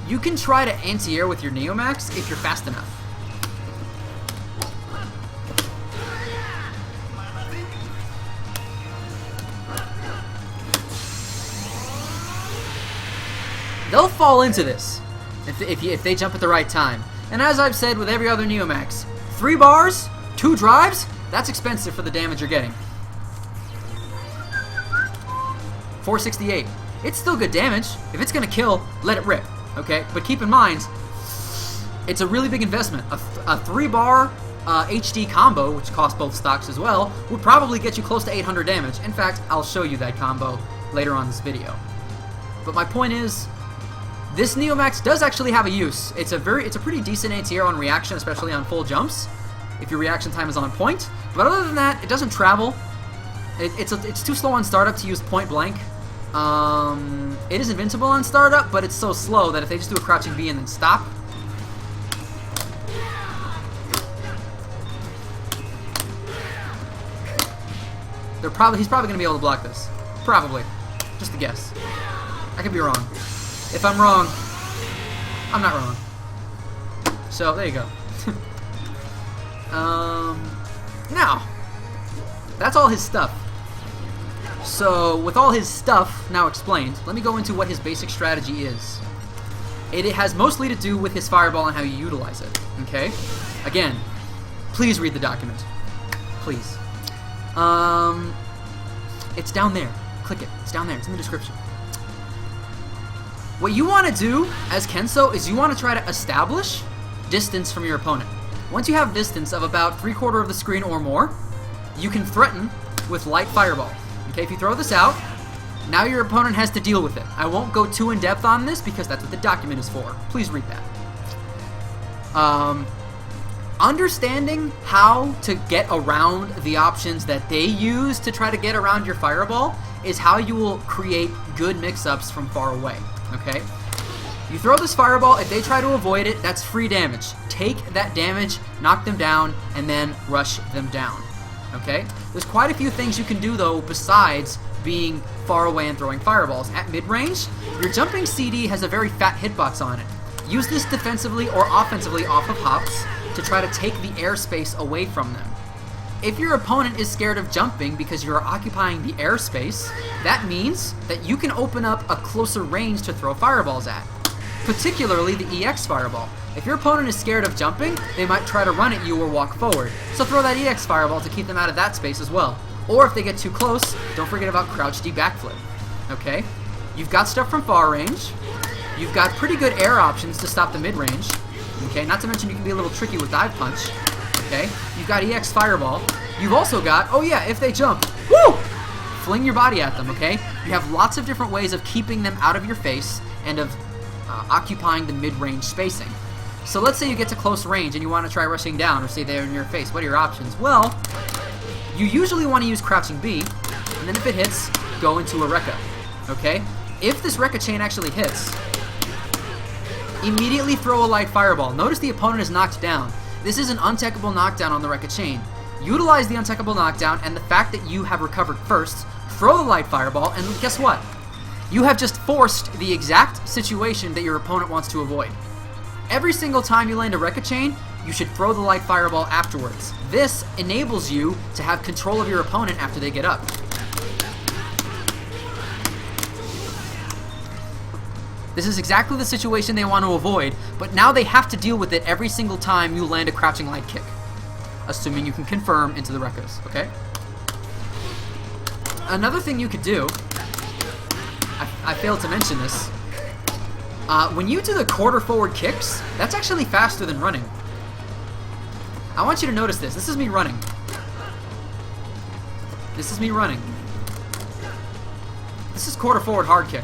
you can try to anti-air with your Neomax if you're fast enough. They'll fall into this if they jump at the right time. And as I've said with every other Neomax, 3 bars, 2 drives, that's expensive for the damage you're getting. 468. It's still good damage. If it's gonna kill, let it rip. Okay, but keep in mind, it's a really big investment. A 3-bar HD combo, which costs both stocks as well, would probably get you close to 800 damage. In fact, I'll show you that combo later on in this video. But my point is, this Neomax does actually have a use. It's a pretty decent anti-air on reaction, especially on full jumps, if your reaction time is on point. But other than that, it doesn't travel. It's too slow on startup to use point blank. It is invincible on startup, but it's so slow that if they just do a crouching B and then stop, he's probably gonna be able to block this. Probably, just a guess. I could be wrong. If I'm wrong, I'm not wrong. So there you go. Now, That's all his stuff. So, with all his stuff now explained, let me go into what his basic strategy is. It has mostly to do with his fireball and how you utilize it, okay? Again, please read the document. Please. It's down there. Click it. It's down there. It's in the description. What you want to do as Kensou is you want to try to establish distance from your opponent. Once you have distance of about 3/4 of the screen or more, you can threaten with light fireball. Okay, if you throw this out, now your opponent has to deal with it. I won't go too in depth on this because that's what the document is for. Please read that. Understanding how to get around the options that they use to try to get around your fireball is how you will create good mix-ups from far away. Okay? You throw this fireball, if they try to avoid it, that's free damage. Take that damage, knock them down, and then rush them down. Okay? There's quite a few things you can do, though, besides being far away and throwing fireballs. At mid-range, your jumping CD has a very fat hitbox on it. Use this defensively or offensively off of hops to try to take the airspace away from them. If your opponent is scared of jumping because you're occupying the airspace, that means that you can open up a closer range to throw fireballs at, particularly the EX fireball. If your opponent is scared of jumping, they might try to run at you or walk forward, so throw that EX fireball to keep them out of that space as well. Or if they get too close, don't forget about crouch D backflip. Okay? You've got stuff from far range. You've got pretty good air options to stop the mid-range. Okay? Not to mention you can be a little tricky with dive punch. Okay? You've got EX fireball. You've also got, oh yeah, if they jump, woo! Fling your body at them, okay? You have lots of different ways of keeping them out of your face and of occupying the mid-range spacing. So let's say you get to close range and you want to try rushing down or stay there in your face. What are your options? Well, you usually want to use crouching B, and then if it hits, go into a Rekka. Okay? If this Rekka chain actually hits, immediately throw a light fireball. Notice the opponent is knocked down. This is an untechable knockdown on the Rekka chain. Utilize the untechable knockdown and the fact that you have recovered first, throw the light fireball, and guess what? You have just forced the exact situation that your opponent wants to avoid. Every single time you land a Rekka chain, you should throw the light fireball afterwards. This enables you to have control of your opponent after they get up. This is exactly the situation they want to avoid, but now they have to deal with it every single time you land a crouching light kick. Assuming you can confirm into the Rekkas, okay? Another thing you could do, I failed to mention this, when you do the quarter forward kicks, that's actually faster than running. I want you to notice this. This is me running. This is me running. This is quarter forward hard kick.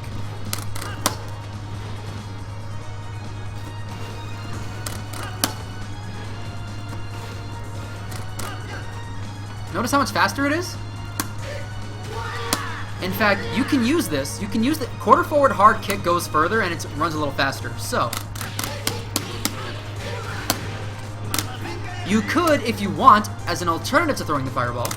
Notice how much faster it is? In fact, you can use this. You can use the quarter forward hard kick goes further and it runs a little faster. So, you could, if you want, as an alternative to throwing the fireball,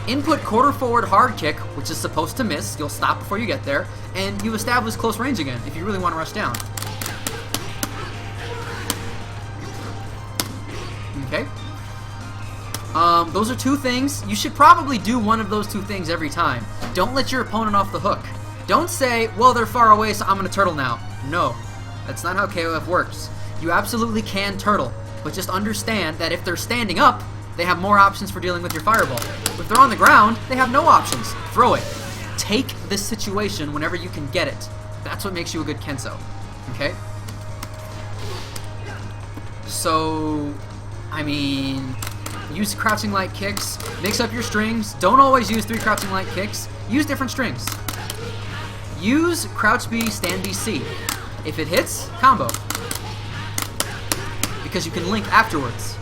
input quarter forward hard kick, which is supposed to miss. You'll stop before you get there, and you establish close range again if you really want to rush down. Okay? Those are two things. You should probably do one of those two things every time. Don't let your opponent off the hook. Don't say, well, they're far away, so I'm going to turtle now. No, that's not how KOF works. You absolutely can turtle, but just understand that if they're standing up, they have more options for dealing with your fireball. If they're on the ground, they have no options. Throw it. Take this situation whenever you can get it. That's what makes you a good Kensou. Okay? So, I mean, use crouching light kicks, mix up your strings. Don't always use 3 crouching light kicks. Use different strings. Use crouch B, stand B, C. If it hits, combo. Because you can link afterwards.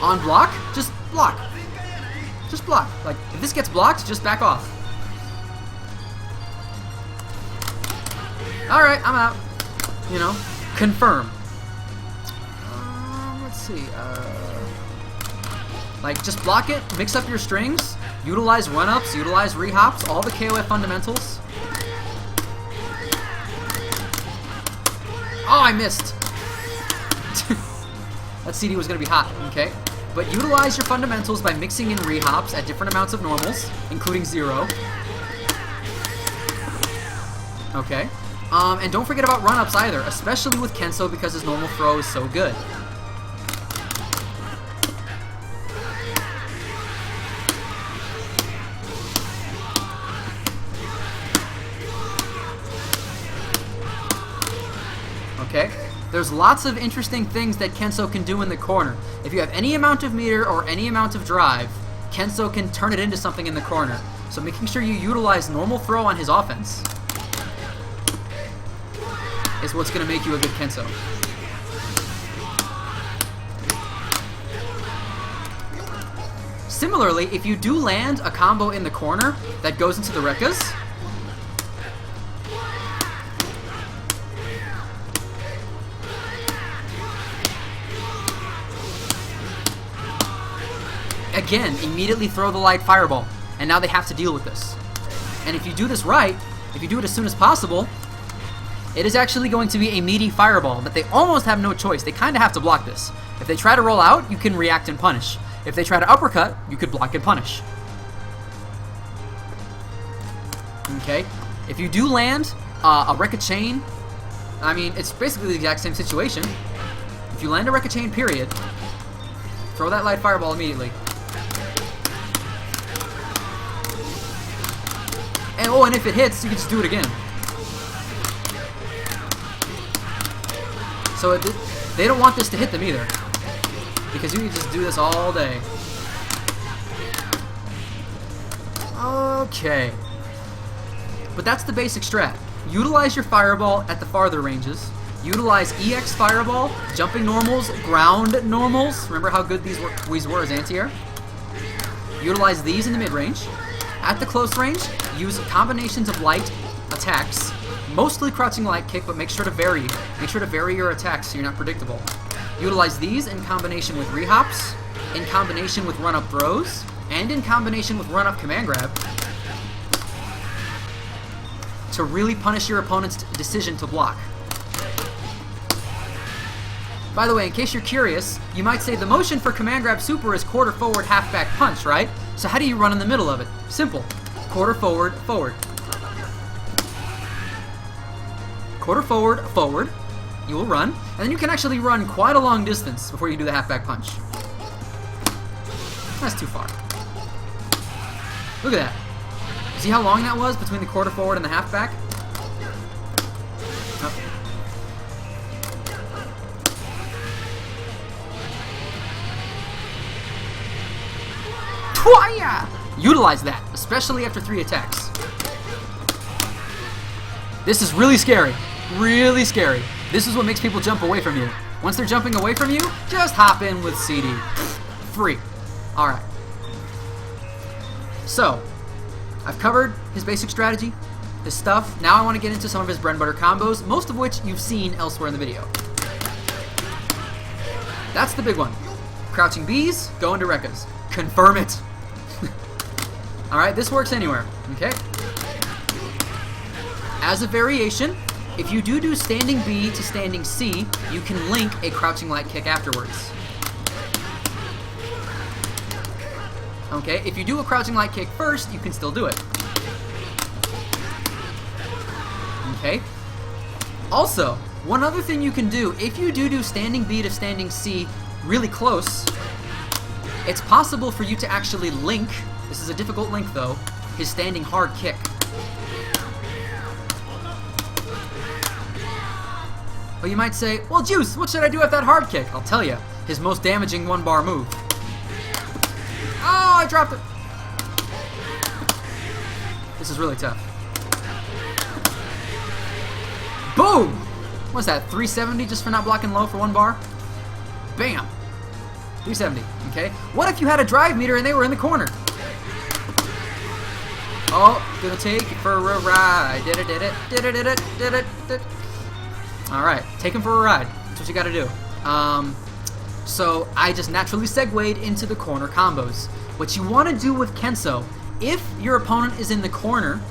On block, just block. Just block. Like, if this gets blocked, just back off. Alright, I'm out. You know, confirm. Let's see. Like, just block it, mix up your strings, utilize run-ups, utilize rehops, all the KOF fundamentals. Oh, I missed. that CD was going to be hot, okay? But utilize your fundamentals by mixing in rehops at different amounts of normals, including 0. Okay. And don't forget about run-ups either, especially with Kensou because his normal throw is so good. Okay? There's lots of interesting things that Kensou can do in the corner. If you have any amount of meter or any amount of drive, Kensou can turn it into something in the corner. So making sure you utilize normal throw on his offense is what's going to make you a good Kensou. Similarly, if you do land a combo in the corner that goes into the Rekas, again, immediately throw the light fireball, and now they have to deal with this. And if you do this right, if you do it as soon as possible, it is actually going to be a meaty fireball, but they almost have no choice. They kind of have to block this. If they try to roll out, you can react and punish. If they try to uppercut, you could block and punish. Okay? If you do land a Rekka chain, I mean, it's basically the exact same situation. If you land a Rekka chain, period, throw that light fireball immediately. And oh, and if it hits, you can just do it again. So they don't want this to hit them either, because you can just do this all day. Okay. But that's the basic strat. Utilize your fireball at the farther ranges. Utilize EX fireball, jumping normals, ground normals. Remember how good these were as anti-air? Utilize these in the mid-range. At the close range, use combinations of light attacks. Mostly crouching light kick, but make sure to vary. Make sure to vary your attacks so you're not predictable. Utilize these in combination with rehops, in combination with run-up throws, and in combination with run-up command grab to really punish your opponent's decision to block. By the way, in case you're curious, you might say the motion for command grab super is quarter forward, half back punch, right? So how do you run in the middle of it? Simple. Quarter forward, forward. Quarter forward, forward. You will run, and then you can actually run quite a long distance before you do the half back punch. That's too far. Look at that. See how long that was between the quarter forward and the half back? Oh. Twaya! Utilize that, especially after 3 attacks. This is really scary. Really scary. This is what makes people jump away from you. Once they're jumping away from you, just hop in with CD. Free. Alright. So, I've covered his basic strategy, his stuff. Now I want to get into some of his bread and butter combos, most of which you've seen elsewhere in the video. That's the big one. Crouching Bs, go into Rekkas. Confirm it. Alright, this works anywhere. Okay? As a variation, if you do standing B to standing C, you can link a crouching light kick afterwards. Okay, if you do a crouching light kick first, you can still do it. Okay? Also, one other thing you can do, if you do standing B to standing C really close, it's possible for you to actually link, this is a difficult link though, his standing hard kick. But you might say, well, Juice, what should I do with that hard kick? I'll tell you, his most damaging 1-bar move. Oh, I dropped it. This is really tough. Boom! What's that, 370 just for not blocking low for 1 bar? Bam! 370, okay? What if you had a drive meter and they were in the corner? Oh, gonna take it for a ride. Alright, take him for a ride. That's what you gotta do. So I just naturally segued into the corner combos. What you want to do with Kensou, if your opponent is in the corner,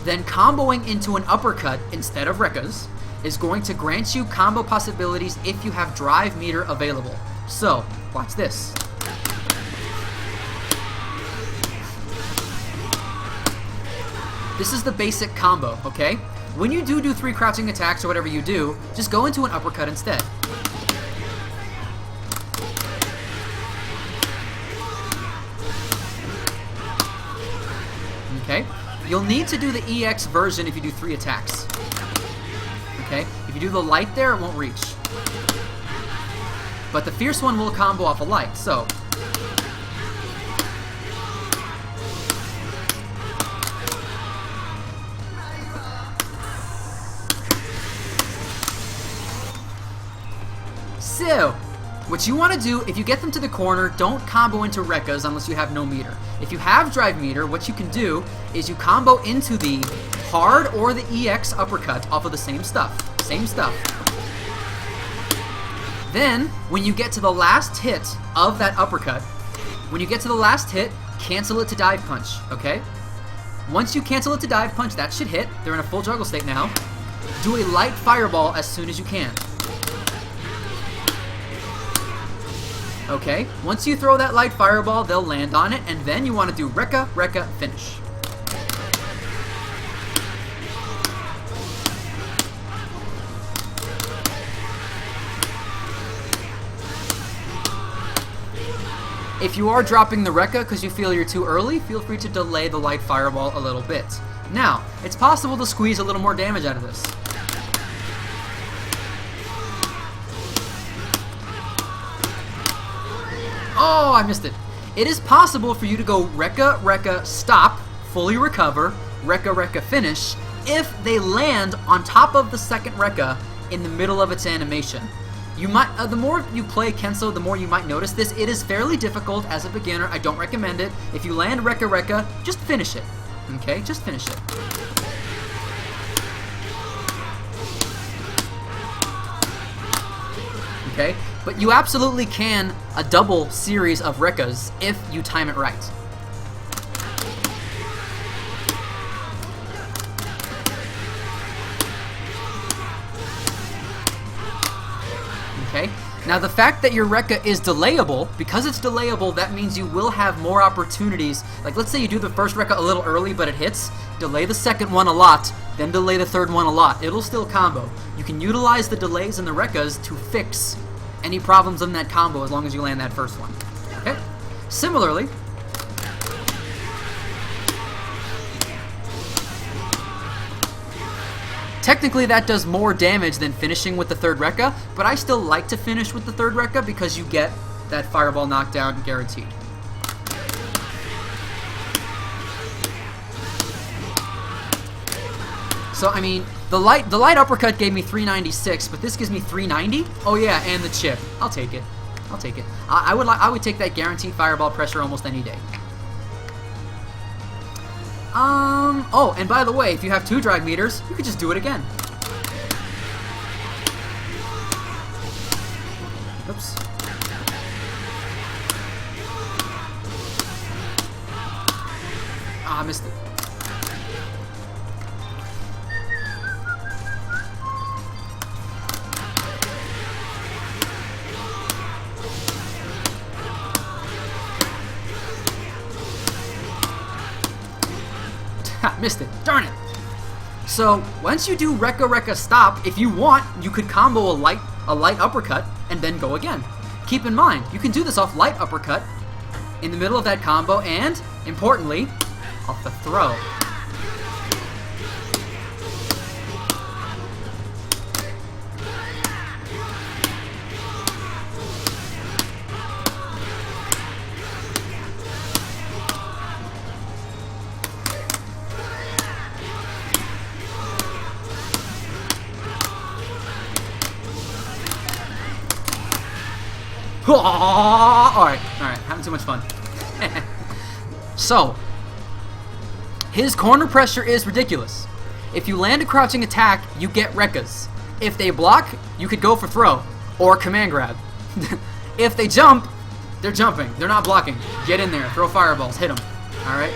then comboing into an uppercut instead of Rekkas is going to grant you combo possibilities if you have drive meter available. So, watch this. This is the basic combo, okay? When you do 3 crouching attacks or whatever you do, just go into an uppercut instead. Okay? You'll need to do the EX version if you do 3 attacks. Okay? If you do the light there, it won't reach. But the fierce one will combo off a light, so... So, what you want to do, if you get them to the corner, don't combo into Rekkas unless you have no meter. If you have drive meter, what you can do is you combo into the hard or the EX uppercut off of the same stuff. Same stuff. Then, when you get to the last hit of that uppercut, cancel it to dive punch, okay? Once you cancel it to dive punch, that should hit. They're in a full juggle state now. Do a light fireball as soon as you can. Okay, once you throw that light fireball, they'll land on it, and then you want to do Rekka, Rekka, finish. If you are dropping the Rekka because you feel you're too early, feel free to delay the light fireball a little bit. Now, it's possible to squeeze a little more damage out of this. Oh, I missed it. It is possible for you to go Rekka, Rekka, stop, fully recover, Rekka, Rekka, finish, if they land on top of the second Rekka in the middle of its animation. You might, the more you play Kensou, the more you might notice this. It is fairly difficult as a beginner. I don't recommend it. If you land Rekka, Rekka, just finish it. Okay, just finish it. Okay, but you absolutely can a double series of Rekkas if you time it right. Okay, now the fact that your Rekka is delayable, because it's delayable, that means you will have more opportunities. Like, let's say you do the first Rekka a little early, but it hits. Delay the second one a lot, then delay the third one a lot. It'll still combo. You can utilize the delays in the Rekkas to fix any problems in that combo as long as you land that first one. Okay? Similarly, technically that does more damage than finishing with the third Rekka, but I still like to finish with the third Rekka because you get that fireball knockdown guaranteed. So, I mean, the light uppercut gave me 396, but this gives me 390. Oh yeah, and the chip. I'll take it. I'll take it. I would take that guaranteed fireball pressure almost any day. Oh, and by the way, if you have 2 drive meters, you could just do it again. Oops. Ah, I missed it. Missed it. Darn it. So, once you do Rekka, Rekka, stop, if you want, you could combo a light uppercut and then go again. Keep in mind, you can do this off light uppercut in the middle of that combo and, importantly, off the throw. Alright, having too much fun. So, his corner pressure is ridiculous. If you land a crouching attack, you get Rekkas. If they block, you could go for throw, or command grab. If they jump, they're jumping, they're not blocking. Get in there, throw fireballs, hit them. Alright?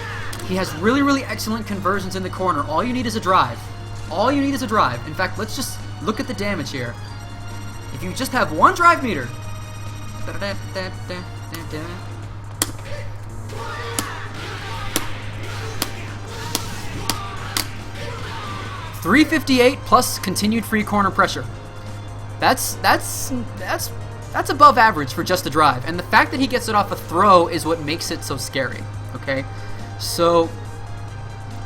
He has really, really excellent conversions in the corner. All you need is a drive. All you need is a drive. In fact, let's just look at the damage here. If you just have 1 drive meter, $358 plus continued free corner pressure. That's above average for just a drive, and the fact that he gets it off a throw is what makes it so scary. Okay, so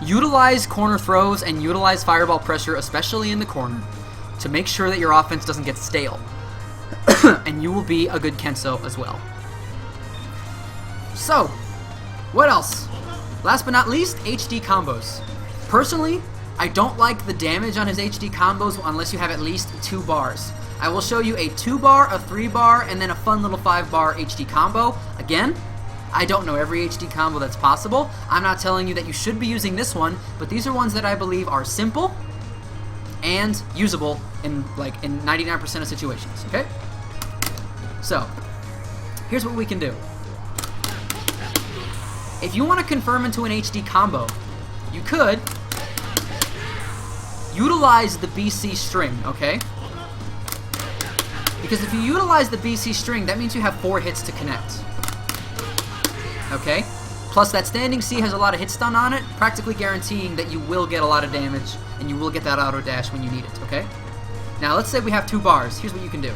utilize corner throws and utilize fireball pressure, especially in the corner, to make sure that your offense doesn't get stale, and you will be a good Kensou as well. So, what else? Last but not least, HD combos. Personally, I don't like the damage on his HD combos unless you have at least 2 bars. I will show you a 2-bar, a 3-bar, and then a fun little 5-bar HD combo. Again, I don't know every HD combo that's possible. I'm not telling you that you should be using this one, but these are ones that I believe are simple and usable in 99% of situations, okay? So, here's what we can do. If you want to confirm into an HD combo, you could utilize the BC string, okay? Because if you utilize the BC string, that means you have 4 hits to connect. Okay? Plus that standing C has a lot of hit stun on it, practically guaranteeing that you will get a lot of damage and you will get that auto dash when you need it, okay? Now let's say we have 2 bars. Here's what you can do.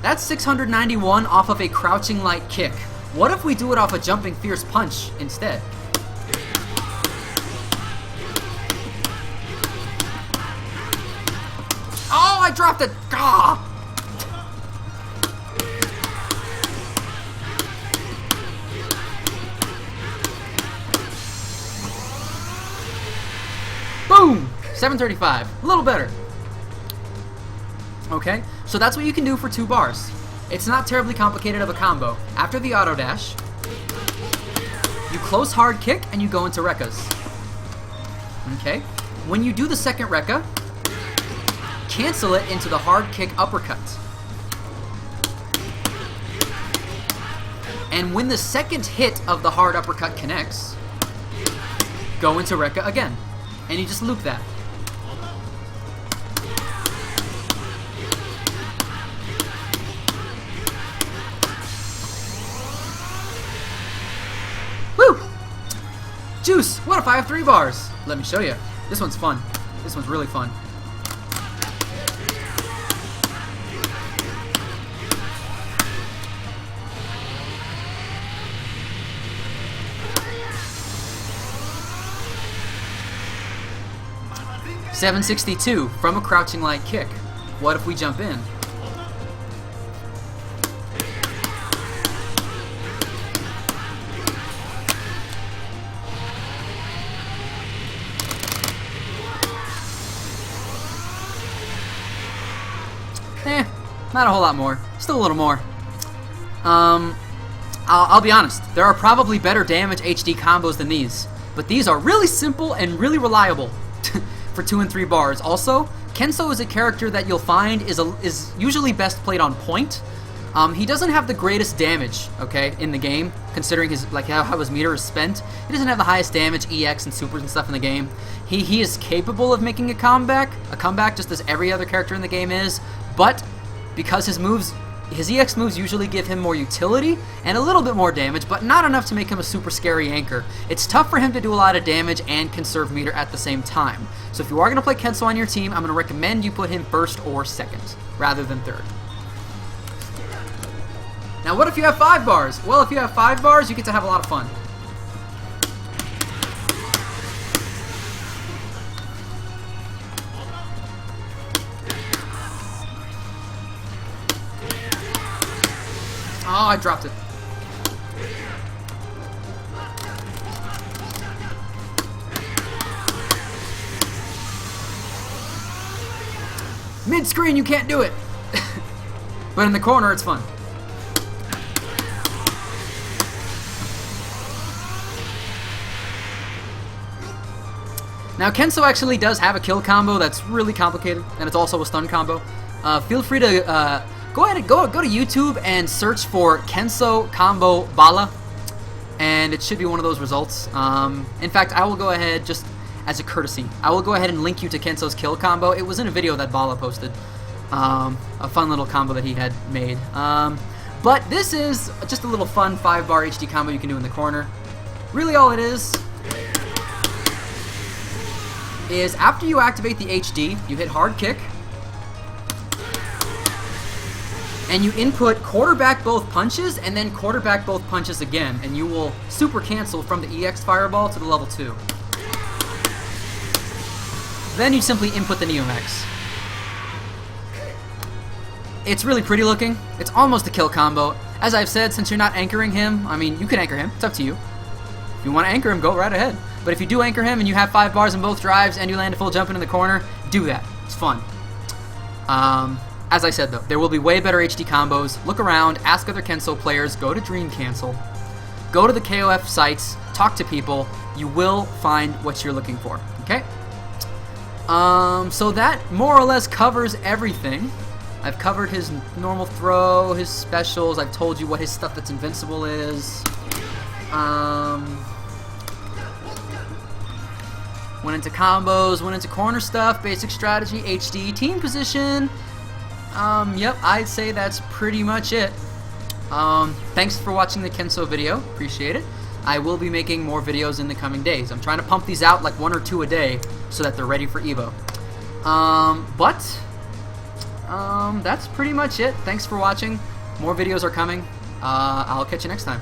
That's 691 off of a crouching light kick. What if we do it off a jumping fierce punch instead? Oh, I dropped it! Gah! Boom! 735. A little better. Okay, so that's what you can do for 2 bars. It's not terribly complicated of a combo. After the auto dash, you close hard kick and you go into Rekkas. Okay, when you do the second Rekka, cancel it into the hard kick uppercut. And when the second hit of the hard uppercut connects, go into Rekka again. And you just loop that. Juice! What if I have 3 bars? Let me show you. This one's fun. This one's really fun. $762 from a crouching light kick. What if we jump in? Not a whole lot more. Still a little more. I'll be honest. There are probably better damage HD combos than these. But these are really simple and really reliable for 2 and 3 bars. Also, Kensou is a character that you'll find is usually best played on point. He doesn't have the greatest damage, okay, in the game, considering his how his meter is spent. He doesn't have the highest damage, EX and supers and stuff in the game. He is capable of making a comeback just as every other character in the game is, but because his EX moves usually give him more utility and a little bit more damage, but not enough to make him a super scary anchor. It's tough for him to do a lot of damage and conserve meter at the same time. So if you are going to play Kensou on your team, I'm going to recommend you put him first or second, rather than third. Now what if you have 5 bars? Well, if you have 5 bars, you get to have a lot of fun. Oh, I dropped it. Mid-screen, you can't do it. But in the corner, it's fun. Now, Kensou actually does have a kill combo that's really complicated, and it's also a stun combo. Feel free to go to YouTube and search for Kensou combo Bala, and it should be one of those results. In fact, I will go ahead, just as a courtesy, I will go ahead and link you to Kensou's kill combo. It was in a video that Bala posted. A fun little combo that he had made. But this is just a little fun 5-bar HD combo you can do in the corner. Really all it is after you activate the HD, you hit hard kick, and you input quarterback both punches and then quarterback both punches again, and you will super cancel from the EX fireball to the level 2. Then you simply input the Neomax. It's really pretty looking. It's almost a kill combo. As I've said, since you're not anchoring him, I mean, you can anchor him. It's up to you. If you want to anchor him, go right ahead. But if you do anchor him and you have 5 bars in both drives and you land a full jump into the corner, do that. It's fun. As I said, though, there will be way better HD combos. Look around, ask other Kensou players, go to Dream Cancel, go to the KOF sites, talk to people. You will find what you're looking for, okay? So that more or less covers everything. I've covered his normal throw, his specials. I've told you what his stuff that's invincible is. Went into combos, went into corner stuff, basic strategy, HD, team position. Yep, I'd say that's pretty much it. Thanks for watching the Kensou video. Appreciate it. I will be making more videos in the coming days. I'm trying to pump these out like 1 or 2 a day so that they're ready for Evo. That's pretty much it. Thanks for watching. More videos are coming. I'll catch you next time.